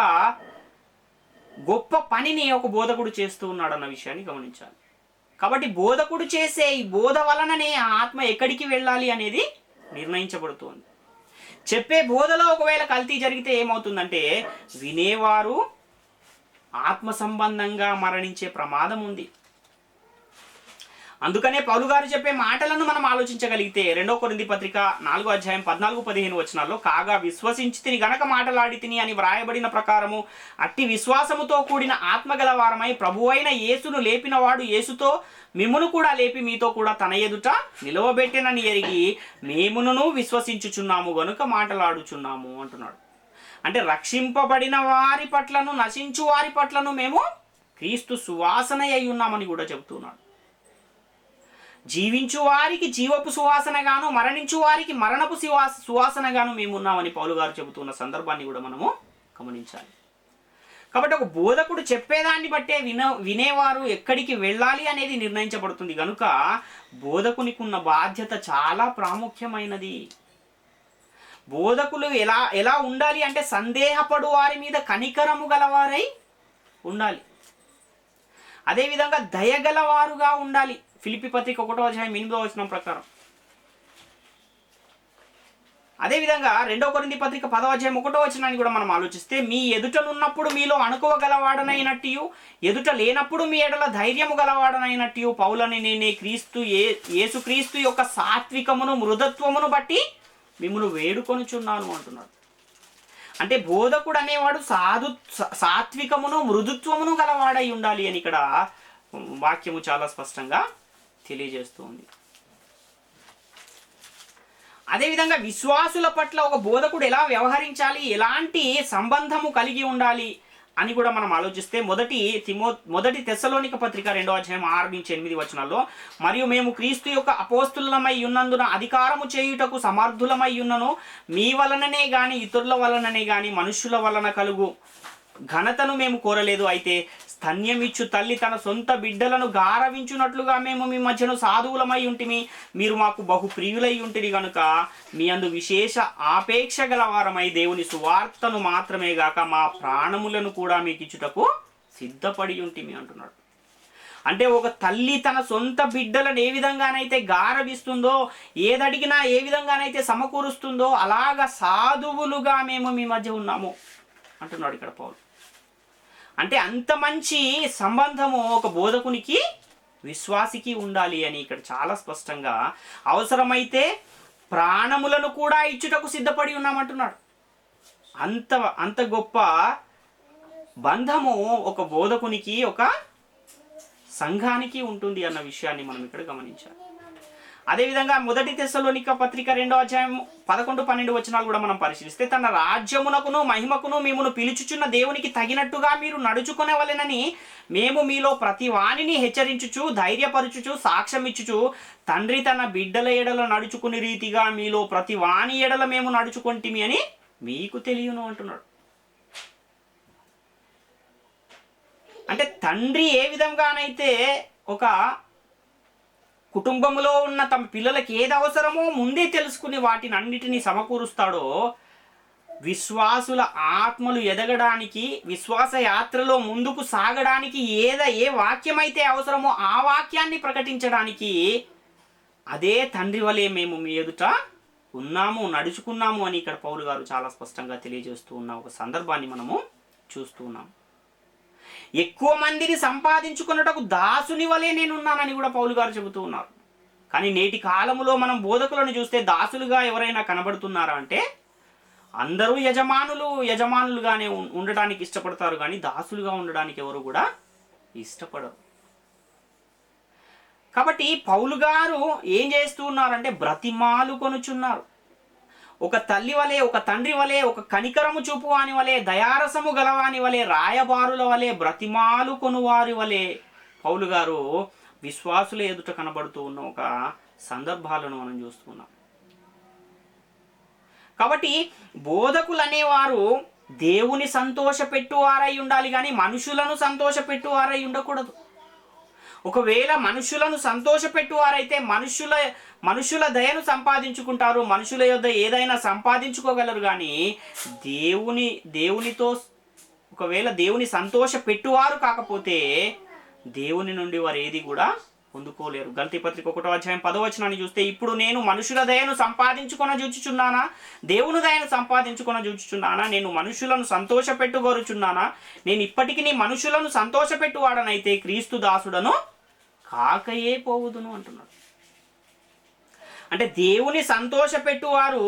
గొప్ప పనిని ఒక బోధకుడు చేస్తూ ఉన్నాడు అన్న విషయాన్ని గమనించాలి. కాబట్టి బోధకుడు చేసే ఈ బోధ వలననే ఆ ఆత్మ ఎక్కడికి వెళ్ళాలి అనేది నిర్ణయించబడుతుంది. చెప్పే బోధలో ఒకవేళ కల్తీ జరిగితే ఏమవుతుందంటే వినేవారు ఆత్మ సంబంధంగా మరణించే ప్రమాదం ఉంది. అందుకనే పౌలు గారు చెప్పే మాటలను మనం ఆలోచించగలిగితే 2 కొరింథీ పత్రిక 4:14-15 వచనాల్లో, కాగా విశ్వసించితిని గనక మాటలాడితిని అని వ్రాయబడిన ప్రకారము అట్టి విశ్వాసముతో కూడిన ఆత్మగలవారమై ప్రభువైన యేసును లేపినవాడు యేసుతో మిమ్మును కూడా లేపి మీతో కూడా తన ఎదుట నిలవబెట్టెనని ఎరిగి మేమును విశ్వసించుచున్నాము గనుక మాటలాడుచున్నాము అంటున్నాడు. అంటే రక్షింపబడిన వారి పట్లను నశించు వారి పట్లను మేము క్రీస్తు సువాసన అయి ఉన్నామని కూడా చెబుతున్నాడు. జీవించు వారికి జీవపు సువాసనగాను మరణించు వారికి మరణపు సువాసనగాను మేము ఉన్నామని పౌలు గారు చెబుతున్న సందర్భాన్ని కూడా మనము గమనించాలి. కాబట్టి ఒక బోధకుడు చెప్పేదాన్ని బట్టే వినేవారు ఎక్కడికి వెళ్ళాలి అనేది నిర్ణయించబడుతుంది. కనుక బోధకునికి ఉన్న బాధ్యత చాలా ప్రాముఖ్యమైనది. బోధకులు ఎలా ఉండాలి అంటే సందేహపడు వారి మీద కనికరము గలవారై ఉండాలి. అదేవిధంగా దయగలవారుగా ఉండాలి. ఫిలిప్పీ పత్రిక 1:8 ప్రకారం. అదేవిధంగా 2 కొరింథీ పత్రిక 10:1 కూడా మనం ఆలోచిస్తే, మీ ఎదుటనున్నప్పుడు మీలో అణుకోవగలవాడనైనట్టు, ఎదుట లేనప్పుడు మీ ఎడల ధైర్యము గలవాడనైనట్టు పౌలని నేనే యేసుక్రీస్తు యొక్క సాత్వికమును మృదుత్వమును బట్టి మిమ్మల్ని వేడుకొనుచున్నాను అంటున్నాడు. అంటే బోధకుడు అనేవాడు సాత్వికమును మృదుత్వమును గలవాడై ఉండాలి అని ఇక్కడ వాక్యము చాలా స్పష్టంగా తెలియజేస్తుంది. అదేవిధంగా విశ్వాసుల పట్ల ఒక బోధకుడు ఎలా వ్యవహరించాలి, ఎలాంటి సంబంధము కలిగి ఉండాలి అని కూడా మనం ఆలోచిస్తే, మొదటి తెస్సలోనిక పత్రిక 2:6-8 వచనాల్లో, మరియు మేము క్రీస్తు యొక్క అపోస్తులమై ఉన్నందున అధికారము చేయుటకు సమర్థులమై ఉన్నను, మీ వలననే గాని ఇతరుల వలననే గాని మనుష్యుల వలన కలుగు ఘనతను మేము కోరలేదు. అయితే స్తన్యమిచ్చు తల్లి తన సొంత బిడ్డలను గారవించున్నట్లుగా మేము మీ మధ్యను సాధువులమై ఉంటిమి. మీరు మాకు బహు ప్రియులై ఉంటిరి కనుక మీ అందు విశేష ఆపేక్ష గలవారమై దేవుని సువార్తను మాత్రమే గాక మా ప్రాణములను కూడా మీకు ఇచ్చుటకు సిద్ధపడి ఉంటిమి అంటున్నాడు. అంటే ఒక తల్లి తన సొంత బిడ్డలను ఏ విధంగానైతే గారవిస్తుందో, ఏదడిగినా ఏ విధంగానైతే సమకూరుస్తుందో, అలాగా సాధువులుగా మేము మీ మధ్య ఉన్నాము అంటున్నాడు ఇక్కడ పౌలు. అంటే అంత మంచి సంబంధము ఒక బోధకునికి విశ్వాసికి ఉండాలి అని ఇక్కడ చాలా స్పష్టంగా, అవసరమైతే ప్రాణములను కూడా ఇచ్చుటకు సిద్ధపడి ఉన్నామంటున్నాడు. అంత గొప్ప బంధము ఒక బోధకునికి ఒక సంఘానికి ఉంటుంది అన్న విషయాన్ని మనం ఇక్కడ గమనించాలి. అదేవిధంగా మొదటి తెస్సలోనిక పత్రిక 2:11-12 వచనాలు కూడా మనం పరిశీలిస్తే, తన రాజ్యమునకును మహిమకును మిమ్మును పిలుచుచున్న దేవునికి తగినట్టుగా మీరు నడుచుకునేవలెనని మేము మీలో ప్రతి వానిని హెచ్చరించుచు ధైర్యపరచుచు సాక్ష్యమిచ్చుచు తండ్రి తన బిడ్డల ఎడల నడుచుకుని రీతిగా మీలో ప్రతి వాని ఎడల మేము నడుచుకుంటిమి అని మీకు తెలియను అంటున్నాడు. అంటే తండ్రి ఏ విధంగానైతే ఒక కుటుంబంలో ఉన్న తమ పిల్లలకి ఏది అవసరమో ముందే తెలుసుకుని వాటిని అన్నిటినీ సమకూరుస్తాడో, విశ్వాసుల ఆత్మలు ఎదగడానికి, విశ్వాస యాత్రలో ముందుకు సాగడానికి ఏ వాక్యమైతే అవసరమో ఆ వాక్యాన్ని ప్రకటించడానికి అదే తండ్రి వలె మేము మీ ఎదుట ఉన్నాము, నడుచుకున్నాము అని ఇక్కడ పౌలు గారు చాలా స్పష్టంగా తెలియజేస్తూ ఉన్న ఒక సందర్భాన్ని మనము చూస్తూ ఉన్నాం. ఎక్కువ మందిని సంపాదించుకున్నటకు దాసుని వలె నేనున్నానని కూడా పౌలు గారు చెబుతూ ఉన్నారు. కానీ నేటి కాలములో మనం బోధకులను చూస్తే దాసులుగా ఎవరైనా కనబడుతున్నారా అంటే అందరూ యజమానులుగానే ఉండడానికి ఇష్టపడతారు, కానీ దాసులుగా ఉండడానికి ఎవరు కూడా ఇష్టపడరు. కాబట్టి పౌలు గారు ఏం చేస్తూ ఉన్నారంటే బ్రతిమాలు కొనుచున్నారు. ఒక తల్లి వలె, ఒక తండ్రి వలె, ఒక కనికరము చూపువాని వలె, దయారసము గలవాని వలె, రాయబారుల వలె, బ్రతిమాలు కొనువారి వలె పౌలు గారు విశ్వాసుల ఎదుట కనబడుతూ ఉన్న ఒక సందర్భాలను మనం చూస్తున్నాం. కాబట్టి బోధకులు అనేవారు దేవుని సంతోషపెట్టువారై ఉండాలి, కానీ మనుషులను సంతోషపెట్టువారై ఉండకూడదు. ఒకవేళ మనుషులను సంతోషపెట్టువారైతే మనుషుల దయను సంపాదించుకుంటారు, మనుషుల యొద్ద ఏదైనా సంపాదించుకోగలరు. కానీ దేవునితో ఒకవేళ దేవుని సంతోషపెట్టువారు కాకపోతే దేవుని నుండి వారు ఏది కూడా పొందుకోలేరు. గలతీ పత్రిక 1:10 చూస్తే, ఇప్పుడు నేను మనుషుల దయను సంపాదించుకొని చూచుచున్నానా, దేవుని దయను సంపాదించుకొని చూచుచున్నానా, నేను మనుషులను సంతోషపెట్టుగోరుచున్నానా, నేను ఇప్పటికీ మనుషులను సంతోషపెట్టువాడనైతే క్రీస్తు దాసుడను కాకయే పోవుదును అంటున్నాడు. అంటే దేవుని సంతోషపెట్టువారు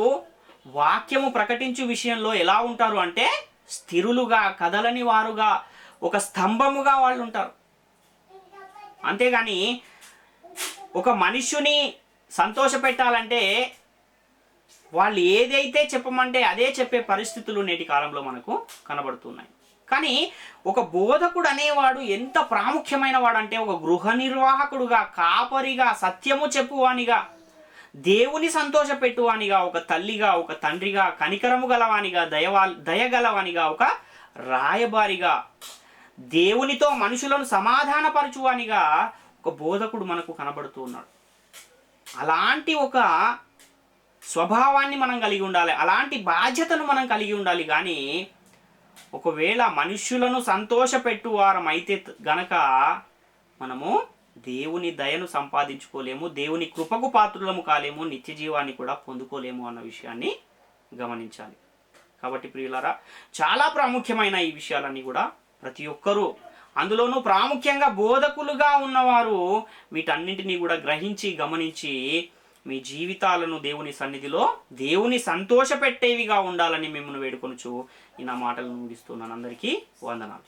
వాక్యము ప్రకటించు విషయంలో ఎలా ఉంటారు అంటే స్థిరులుగా, కదలని వారుగా, ఒక స్తంభముగా వాళ్ళు ఉంటారు. అంతేగాని ఒక మనుష్యుని సంతోషపెట్టాలంటే వాళ్ళు ఏదైతే చెప్పమంటే అదే చెప్పే పరిస్థితులు నేటి కాలంలో మనకు కనబడుతున్నాయి. కానీ ఒక బోధకుడు అనేవాడు ఎంత ప్రాముఖ్యమైన వాడంటే ఒక గృహ నిర్వాహకుడుగా, కాపరిగా, సత్యము చెప్పువానిగా, దేవుని సంతోషపెట్టువానిగా, ఒక తల్లిగా, ఒక తండ్రిగా, కనికరము గలవానిగా, దయగలవానిగా, ఒక రాయబారిగా, దేవునితో మనుషులను సమాధానపరచువానిగా ఒక బోధకుడు మనకు కనబడుతూ ఉన్నాడు. అలాంటి ఒక స్వభావాన్ని మనం కలిగి ఉండాలి, అలాంటి బాధ్యతను మనం కలిగి ఉండాలి. కానీ ఒకవేళ మనుష్యులను సంతోషపెట్టువారం అయితే గనక మనము దేవుని దయను సంపాదించుకోలేము, దేవుని కృపకు పాత్రులము కాలేము, నిత్య జీవాన్ని కూడా పొందుకోలేము అన్న విషయాన్ని గమనించాలి. కాబట్టి ప్రియులారా, చాలా ప్రాముఖ్యమైన ఈ విషయాలన్నీ కూడా ప్రతి ఒక్కరూ, అందులోనూ ప్రాముఖ్యంగా బోధకులుగా ఉన్నవారు వీటన్నింటినీ కూడా గ్రహించి గమనించి మీ జీవితాలను దేవుని సన్నిధిలో దేవుని సంతోషపెట్టేవిగా ఉండాలని మిమ్మల్ని వేడుకొనుచు ఈ నా మాటలను ముగిస్తున్నాను. అందరికీ వందనాలు.